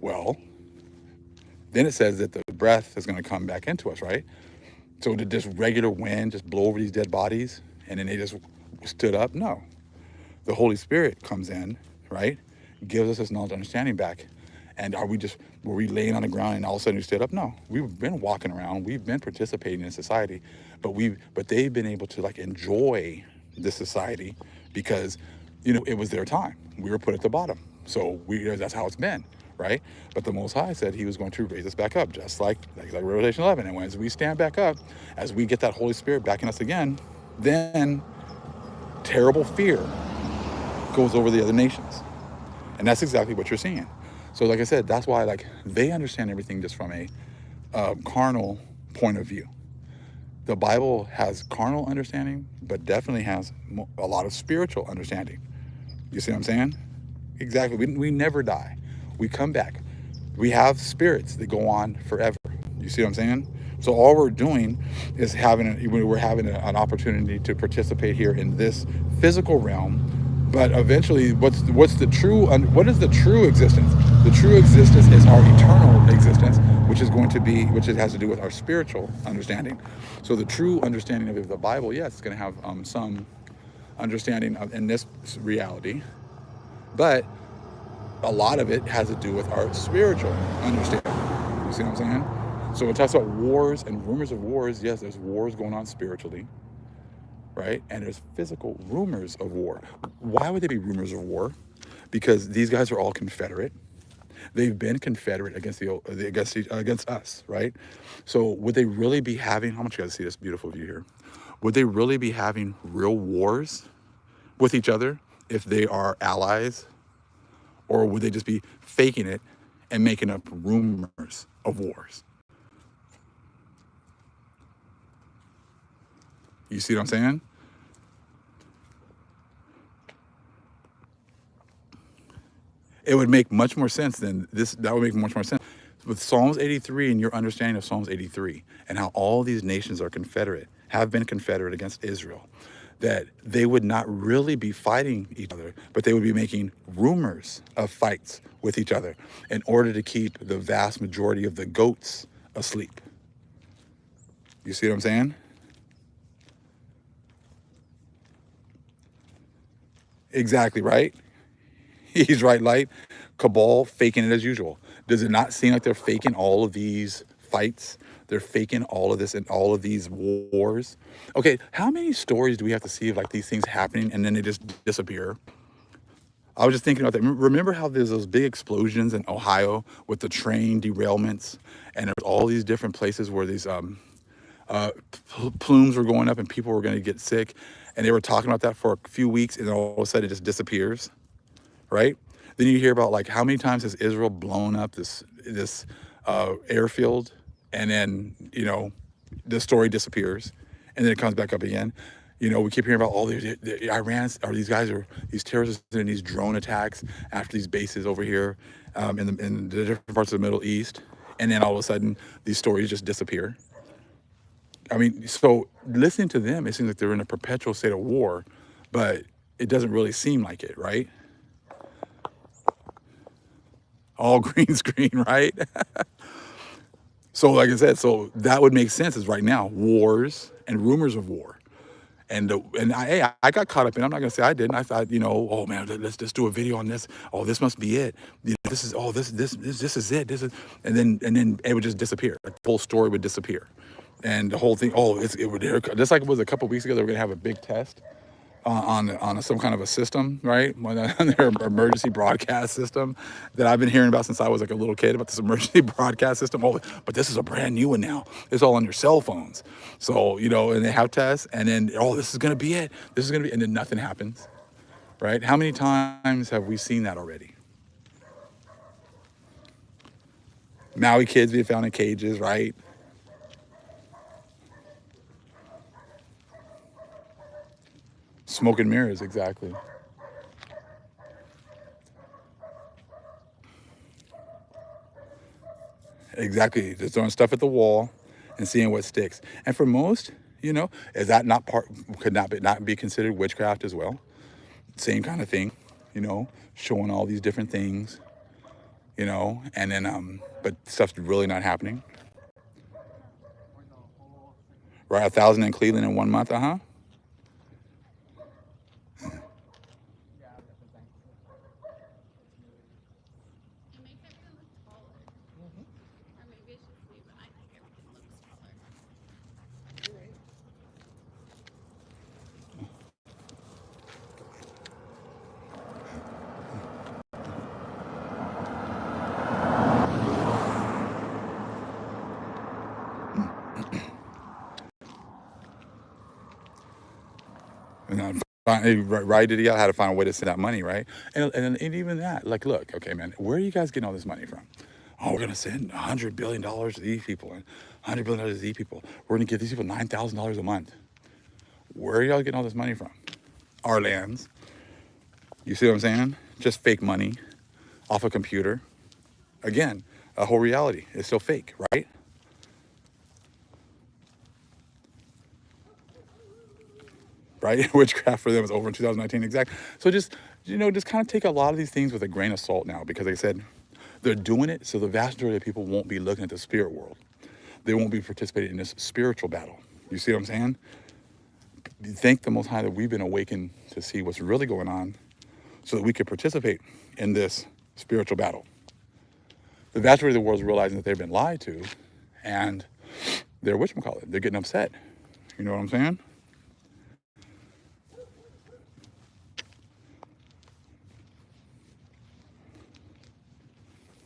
Well, then it says that the breath is going to come back into us, right? So did this regular wind just blow over these dead bodies and then they just stood up? No. The Holy Spirit comes in, right? Gives us this knowledge and understanding back. And were we laying on the ground and all of a sudden we stood up? No. We've been walking around. We've been participating in society, but they've been able to enjoy this society because, it was their time. We were put at the bottom. So that's how it's been, right? But the Most High said he was going to raise us back up, just like Revelation 11. And as we stand back up, as we get that Holy Spirit back in us again, then terrible fear goes over the other nations. And that's exactly what you're seeing. So like I said, that's why they understand everything just from a carnal point of view. The Bible has carnal understanding, but definitely has a lot of spiritual understanding. You see what I'm saying? Exactly. We never die. We come back. We have spirits that go on forever. You see what I'm saying? So all we're doing is having an opportunity to participate here in this physical realm. But eventually, what is the true existence? The true existence is our eternal existence, which has to do with our spiritual understanding. So the true understanding of the Bible, yes, it's going to have some understanding of in this reality, but a lot of it has to do with our spiritual understanding. You see what I'm saying? So when it talks about wars and rumors of wars, yes, there's wars going on spiritually, right? And there's physical rumors of war. Why would there be rumors of war? Because these guys are all Confederate. They've been Confederate against against us, right? So would they really be having? How much you guys see this beautiful view here? Would they really be having real wars with each other if they are allies, or would they just be faking it and making up rumors of wars? You see what I'm saying? It would make much more sense than this. That would make much more sense with Psalms 83 and your understanding of Psalms 83 and how all these nations are confederate, have been confederate against Israel, that they would not really be fighting each other, but they would be making rumors of fights with each other in order to keep the vast majority of the goats asleep. You see what I'm saying? Exactly right. He's right, light. Cabal faking it as usual. Does it not seem like they're faking all of these fights? They're faking all of this and all of these wars. Okay, how many stories do we have to see of like these things happening and then they just disappear? I was just thinking about that. Remember how there's those big explosions in Ohio with the train derailments, and there's all these different places where these plumes were going up and people were going to get sick, and they were talking about that for a few weeks, and then all of a sudden it just disappears, right? Then you hear about like how many times has Israel blown up this airfield, and then the story disappears, and then it comes back up again. We keep hearing about all the Iran's or these terrorists and these drone attacks after these bases over here in the different parts of the Middle East, and then all of a sudden these stories just disappear. I mean, so listening to them, it seems like they're in a perpetual state of war, but it doesn't really seem like it, right? All green screen, right? So like I said, so that would make sense is right now, wars and rumors of war. Hey, I got caught up in. I'm not gonna say I didn't. I thought, oh man, let's just do a video on this. Oh, this must be it. This is this is it. And then it would just disappear. Like the whole story would disappear, and the whole thing. Oh, it would just like it was a couple weeks ago. They were gonna have a big test on some kind of a system, right? On their emergency broadcast system that I've been hearing about since I was like a little kid, about this emergency broadcast system. Oh, but this is a brand new one now. It's all on your cell phones. So, and they have tests, and then, oh, this is going to be it. This is going to be, and then nothing happens, right? How many times have we seen that already? Maui kids being found in cages, right? Smoke and mirrors, exactly. Exactly. Just throwing stuff at the wall and seeing what sticks. And for most, is that not could not be considered witchcraft as well? Same kind of thing, showing all these different things, and then but stuff's really not happening. Right, 1,000 in Cleveland in 1 month, uh-huh. And then right, did he had to find a way to send that money, right? And even that, like, look, okay, man, where are you guys getting all this money from? Oh, we're gonna send $100 billion to these people and $100 billion to these people. We're gonna give these people $9,000 a month. Where are y'all getting all this money from? Our lands. You see what I'm saying? Just fake money off a computer. Again, a whole reality is still fake, right? Right? Witchcraft for them is over in 2019, exactly. So just kind of take a lot of these things with a grain of salt now, because like I said, they're doing it so the vast majority of people won't be looking at the spirit world. They won't be participating in this spiritual battle. You see what I'm saying? Thank the Most High that we've been awakened to see what's really going on so that we could participate in this spiritual battle. The vast majority of the world is realizing that they've been lied to, and they're whatchamacallit, they're getting upset. You know what I'm saying?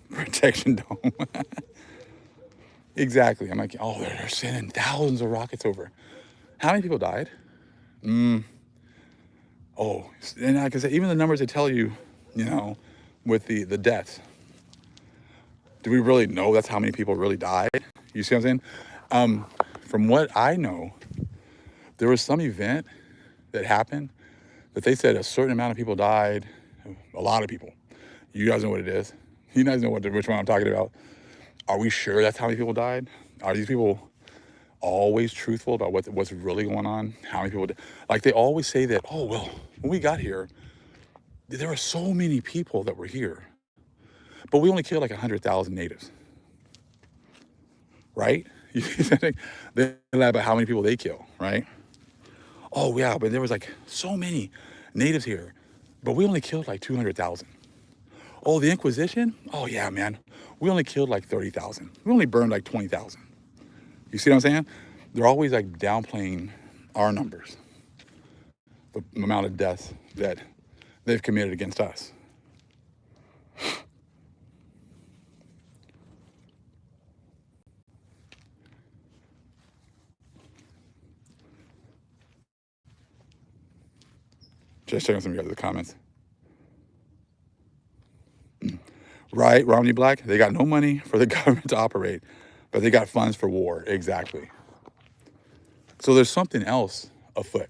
Protection dome. Exactly. I'm like, oh, they're sending thousands of rockets over. How many people died? Oh, and like I said, even the numbers they tell you, you know, with the deaths, do we really know that's how many people really died? You see what I'm saying? From what I know, there was some event that happened that they said a certain amount of people died, a lot of people. You guys know what it is. You guys know which one I'm talking about. Are we sure that's how many people died? Are these people always truthful about what's really going on? How many people, like they always say that, oh, well, when we got here, there were so many people that were here, but we only killed like 100,000 natives, right? They lie about how many people they kill, right? Oh yeah, but there was like so many natives here, but we only killed like 200,000. Oh, the Inquisition? Oh yeah, man, we only killed like 30,000. We only burned like 20,000. You see what I'm saying? They're always like downplaying our numbers, the amount of deaths that they've committed against us. Just checking some of the comments. Right, Romney Black, they got no money for the government to operate, but they got funds for war. Exactly. So there's something else afoot.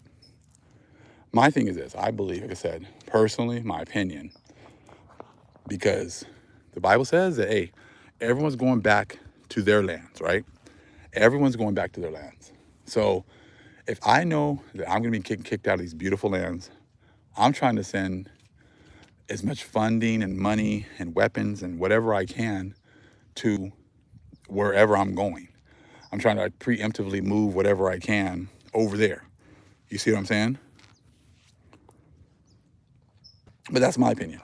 My thing is this, I believe, like I said, personally, my opinion, because the Bible says that, hey, everyone's going back to their lands, right? Everyone's going back to their lands. So if I know that I'm going to be kicked out of these beautiful lands, I'm trying to send as much funding and money and weapons and whatever I can to wherever I'm going. I'm trying to preemptively move whatever I can over there. You see what I'm saying? But that's my opinion.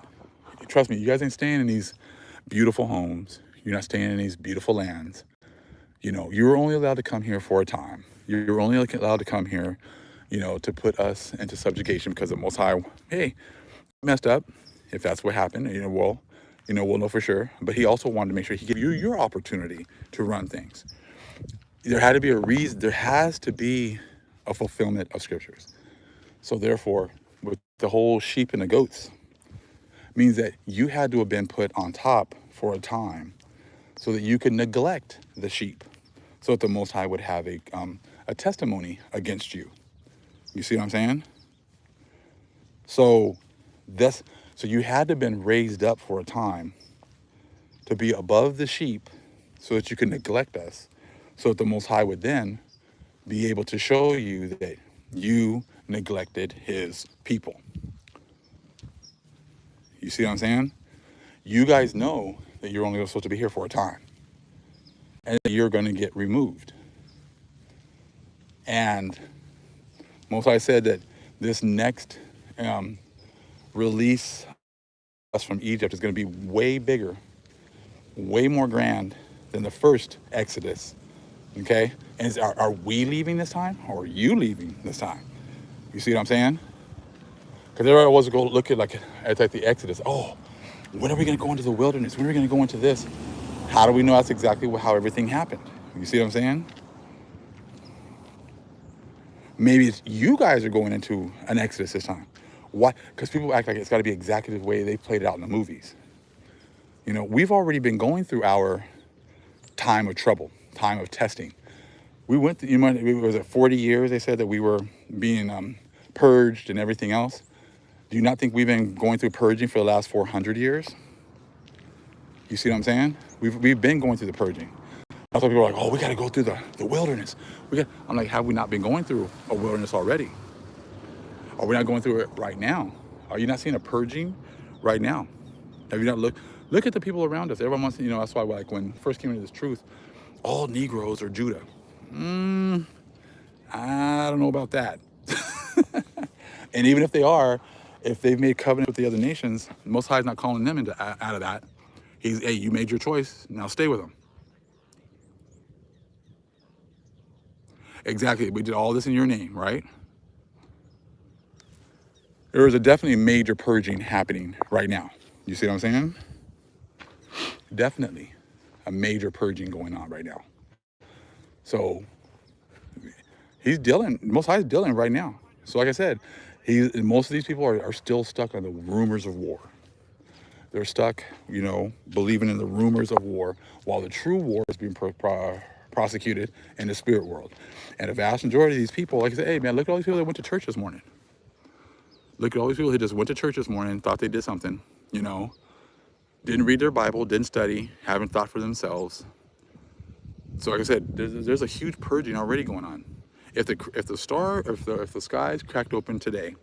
Trust me, you guys ain't staying in these beautiful homes. You're not staying in these beautiful lands. You know, you're only allowed to come here for a time. You're only allowed to come here, you know, to put us into subjugation because the Most High, hey, messed up. If that's what happened, we'll know for sure. But he also wanted to make sure he gave you your opportunity to run things. There had to be a reason. There has to be a fulfillment of scriptures. So therefore, with the whole sheep and the goats, means that you had to have been put on top for a time so that you could neglect the sheep, so that the Most High would have a testimony against you. You see what I'm saying? So you had to have been raised up for a time to be above the sheep so that you could neglect us, so that the Most High would then be able to show you that you neglected his people. You see what I'm saying? You guys know that you're only supposed to be here for a time and that you're going to get removed. And Most High said that this next release us from Egypt is going to be way bigger, way more grand than the first Exodus. Okay? And are we leaving this time, or are you leaving this time? You see what I'm saying? Because everybody always go look at like the Exodus. Oh, when are we going to go into the wilderness? When are we going to go into this? How do we know that's exactly how everything happened? You see what I'm saying? Maybe it's you guys are going into an Exodus this time. Why? Because people act like it's got to be exactly the way they played it out in the movies. You know, we've already been going through our time of trouble, time of testing. We went through, was it 40 years they said that we were being purged and everything else? Do you not think we've been going through purging for the last 400 years? You see what I'm saying? We've been going through the purging. That's why people are like, oh, we got to go through the wilderness. I'm like, have we not been going through a wilderness already? Are we not going through it right now? Are you not seeing a purging right now? Have you not look at the people around us? Everyone wants to, that's why like when first came into this truth, all Negroes are Judah. I don't know about that. And even if they are, if they've made covenant with the other nations, the Most High is not calling them into out of that. He's, hey, you made your choice. Now stay with them. Exactly. We did all this in your name, right? There is a definitely major purging happening right now. You see what I'm saying? Definitely a major purging going on right now. So he's dealing, Most High is dealing right now. So like I said, most of these people are still stuck on the rumors of war. They're stuck, believing in the rumors of war, while the true war is being prosecuted in the spirit world. And a vast majority of these people, like I said, hey man, look at all these people that went to church this morning. Look at all these people who just went to church this morning, thought they did something, didn't read their Bible, didn't study, haven't thought for themselves. So like I said, there's a huge purging already going on. If the skies cracked open today,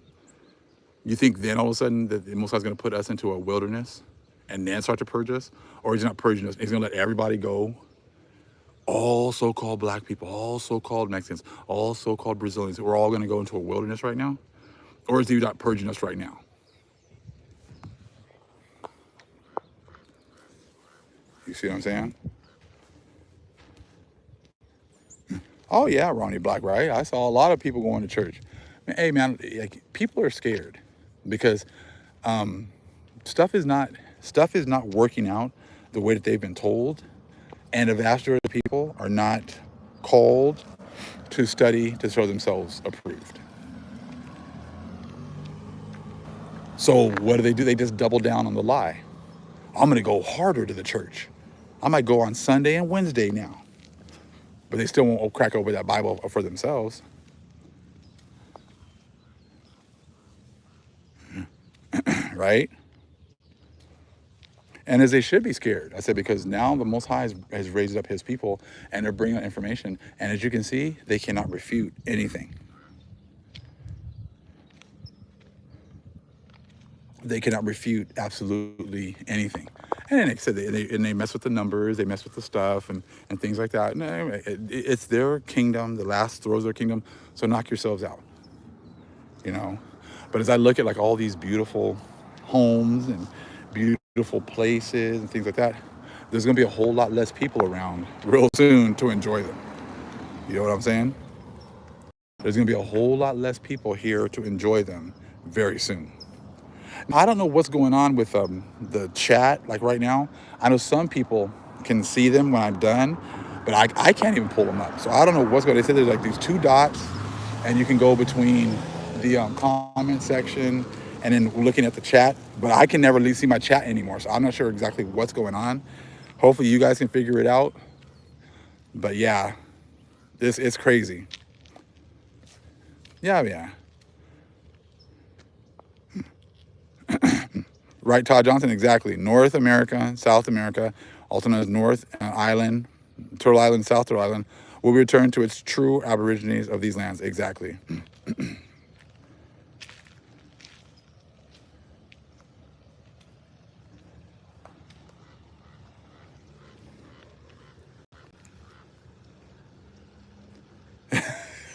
you think then all of a sudden that the Most High is going to put us into a wilderness and then start to purge us? Or he's not purging us, he's going to let everybody go? All so-called black people, all so-called Mexicans, all so-called Brazilians, we're all going to go into a wilderness right now? Or is he not purging us right now? You see what I'm saying? Oh yeah, Ronnie Black, right? I saw a lot of people going to church. Hey man, like people are scared because stuff is not working out the way that they've been told, and a vast majority of people are not called to study to show themselves approved. So what do? They just double down on the lie. I'm going to go harder to the church. I might go on Sunday and Wednesday now, but they still won't crack open that Bible for themselves, right? And as they should be scared. I said, because now the Most High has raised up his people and they're bringing out information. And as you can see, they cannot refute anything. They cannot refute absolutely anything. And then, like I said, they mess with the numbers, they mess with the stuff and things like that. And anyway, it's their kingdom, the last throws their kingdom. So knock yourselves out, But as I look at like all these beautiful homes and beautiful places and things like that, there's going to be a whole lot less people around real soon to enjoy them. You know what I'm saying? There's going to be a whole lot less people here to enjoy them very soon. Now, I don't know what's going on with the chat like right now. I know some people can see them when I'm done, but I can't even pull them up. So I don't know what's going on. They said there's like these two dots and you can go between the comment section and then looking at the chat, but I can never really see my chat anymore. So I'm not sure exactly what's going on. Hopefully you guys can figure it out. But yeah, it's crazy. Yeah. Right, Todd Johnson, exactly. North America, South America, also known as North Island, Turtle Island, South Turtle Island, will be returned to its true aborigines of these lands. Exactly.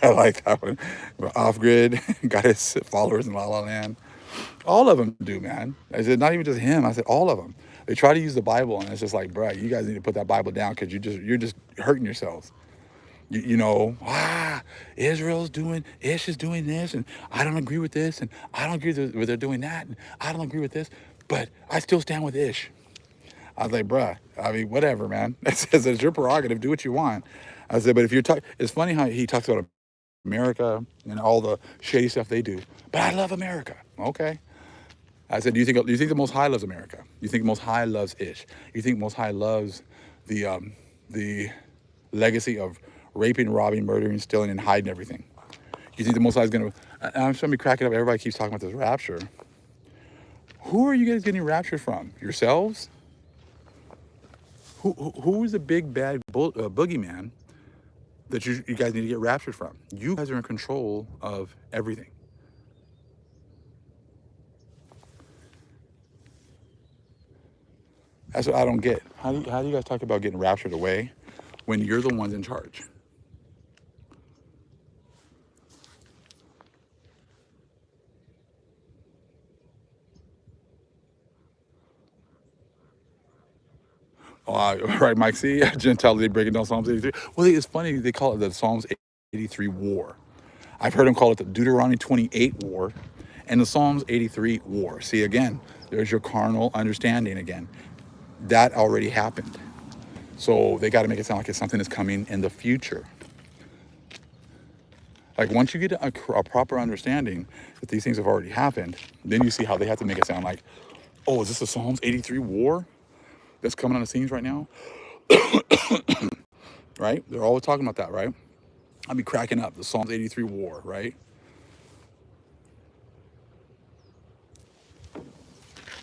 I like that one. Off grid, got his followers in La La Land. All of them do, man. I said, not even just him. I said, all of them. They try to use the Bible, and it's just like, bro, you guys need to put that Bible down because you're just hurting yourselves. Ish is doing this, and I don't agree with this, and I don't agree with they're doing that, and I don't agree with this, but I still stand with Ish. I was like, bruh, I mean, whatever, man. It says it's your prerogative. Do what you want. I said, but if you're talking, it's funny how he talks about America and all the shady stuff they do, but I love America. Okay. I said, do you think the Most High loves America? You think the Most High loves Ish? You think Most High loves the legacy of raping, robbing, murdering, stealing, and hiding everything? You think the Most High is going to... I'm just going to be cracking up. Everybody keeps talking about this rapture. Who are you guys getting raptured from? Yourselves? Who is the big bad boogeyman that you guys need to get raptured from? You guys are in control of everything. That's what I don't get. How do you guys talk about getting raptured away when you're the ones in charge? Right, Mike? See, Gentile, they breaking down Psalms 83. Well, it's funny, they call it the Psalms 83 war. I've heard them call it the Deuteronomy 28 war and the Psalms 83 war. See, again, there's your carnal understanding again. That already happened. So they got to make it sound like it's something that's coming in the future. Like once you get a proper understanding that these things have already happened, then you see how they have to make it sound like, oh, is this the Psalms 83 war that's coming on the scenes right now? Right? They're always talking about that, right? I'll be cracking up. The Psalms 83 war, right?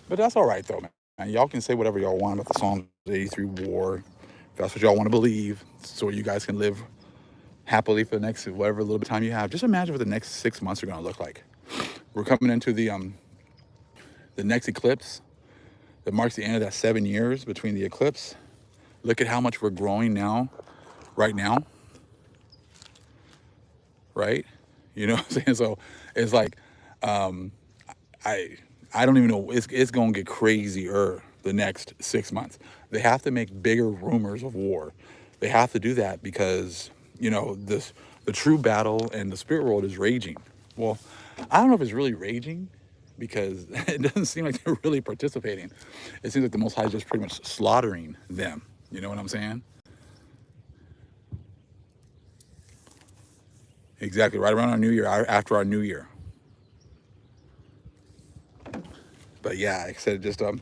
But that's all right, though, man. And y'all can say whatever y'all want about the Psalms 83 war. If that's what y'all want to believe, so you guys can live happily for the next whatever little bit of time you have. Just imagine what the next 6 months are going to look like. We're coming into the next eclipse that marks the end of that 7 years between the eclipse. Look at how much we're growing now, right now, right? You know what I'm saying? So it's like, I I don't even know. It's gonna get crazier the next 6 months. They have to make bigger rumors of war. They have to do that because this the true battle and the spirit world is raging. Well, I don't know if it's really raging because it doesn't seem like they're really participating. It seems like the Most High is just pretty much slaughtering them. You know what I'm saying? Exactly. Right around our New Year, after our New Year. But yeah, like I said, just I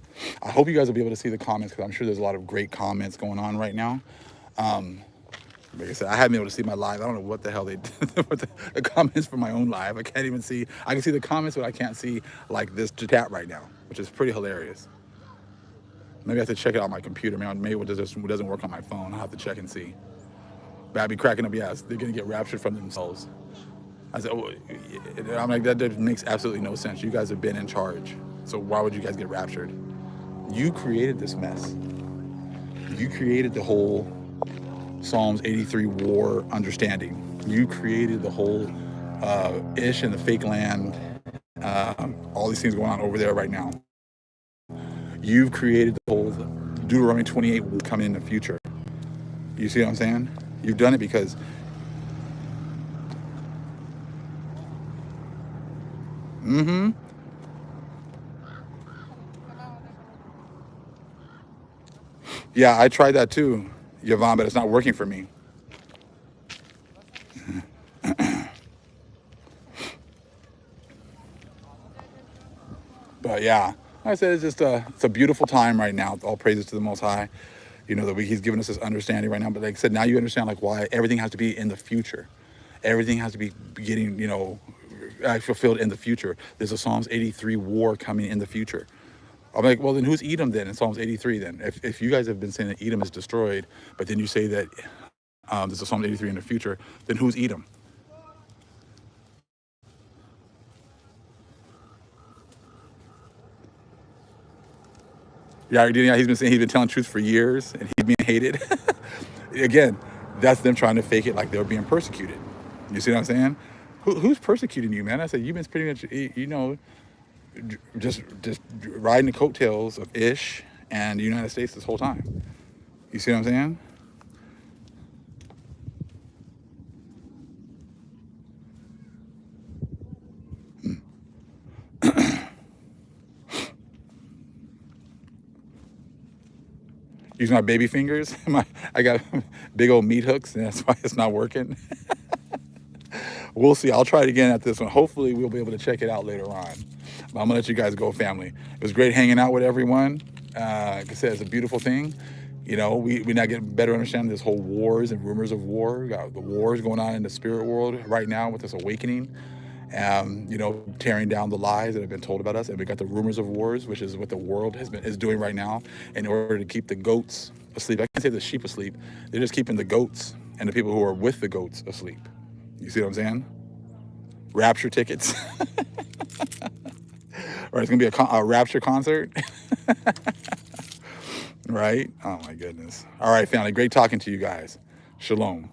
hope you guys will be able to see the comments because I'm sure there's a lot of great comments going on right now. Um, like I said, I haven't been able to see my live. I don't know what the hell they did with the comments for my own live. I can't even see. I can see the comments, but I can't see like this chat right now, which is pretty hilarious. Maybe I have to check it out on my computer. Maybe it doesn't work on my phone. I'll have to check and see. But I'd be cracking up. Yes, they're gonna get raptured from themselves. I said, oh, I'm like, that makes absolutely no sense. You guys have been in charge. So why would you guys get raptured? You created this mess. You created the whole Psalms 83 war understanding. You created the whole Ish and the fake land, all these things going on over there right now. You've created the whole Deuteronomy 28 will come in the future. You see what I'm saying? You've done it because yeah, I tried that too, Yvonne, but it's not working for me. But yeah, like I said, it's a beautiful time right now. All praises to the Most High. He's given us this understanding right now. But like I said, now you understand like why everything has to be in the future. Everything has to be getting fulfilled in the future. There's a Psalms 83 war coming in the future. I'm like, well, then who's Edom then in Psalms 83 then? If you guys have been saying that Edom is destroyed, but then you say that there's a Psalms 83 in the future, then who's Edom? Yeah, he's been saying he's been telling truth for years and he's being hated. Again, that's them trying to fake it like they're being persecuted. You see what I'm saying? Who's persecuting you, man? I said you've been pretty much, just riding the coattails of Ish and the United States this whole time. You see what I'm saying? Using my baby fingers. I got big old meat hooks, and that's why it's not working. We'll see. I'll try it again at this one. Hopefully, we'll be able to check it out later on. But I'm gonna let you guys go, family. It was great hanging out with everyone. Like I said, it's a beautiful thing. We now get better understanding this whole wars and rumors of war. We got the wars going on in the spirit world right now with this awakening. Tearing down the lies that have been told about us, and we got the rumors of wars, which is what the world is doing right now in order to keep the goats asleep. I can't say the sheep asleep; they're just keeping the goats and the people who are with the goats asleep. You see what I'm saying? Rapture tickets, or it's gonna be a rapture concert, right? Oh my goodness! All right, family, great talking to you guys. Shalom.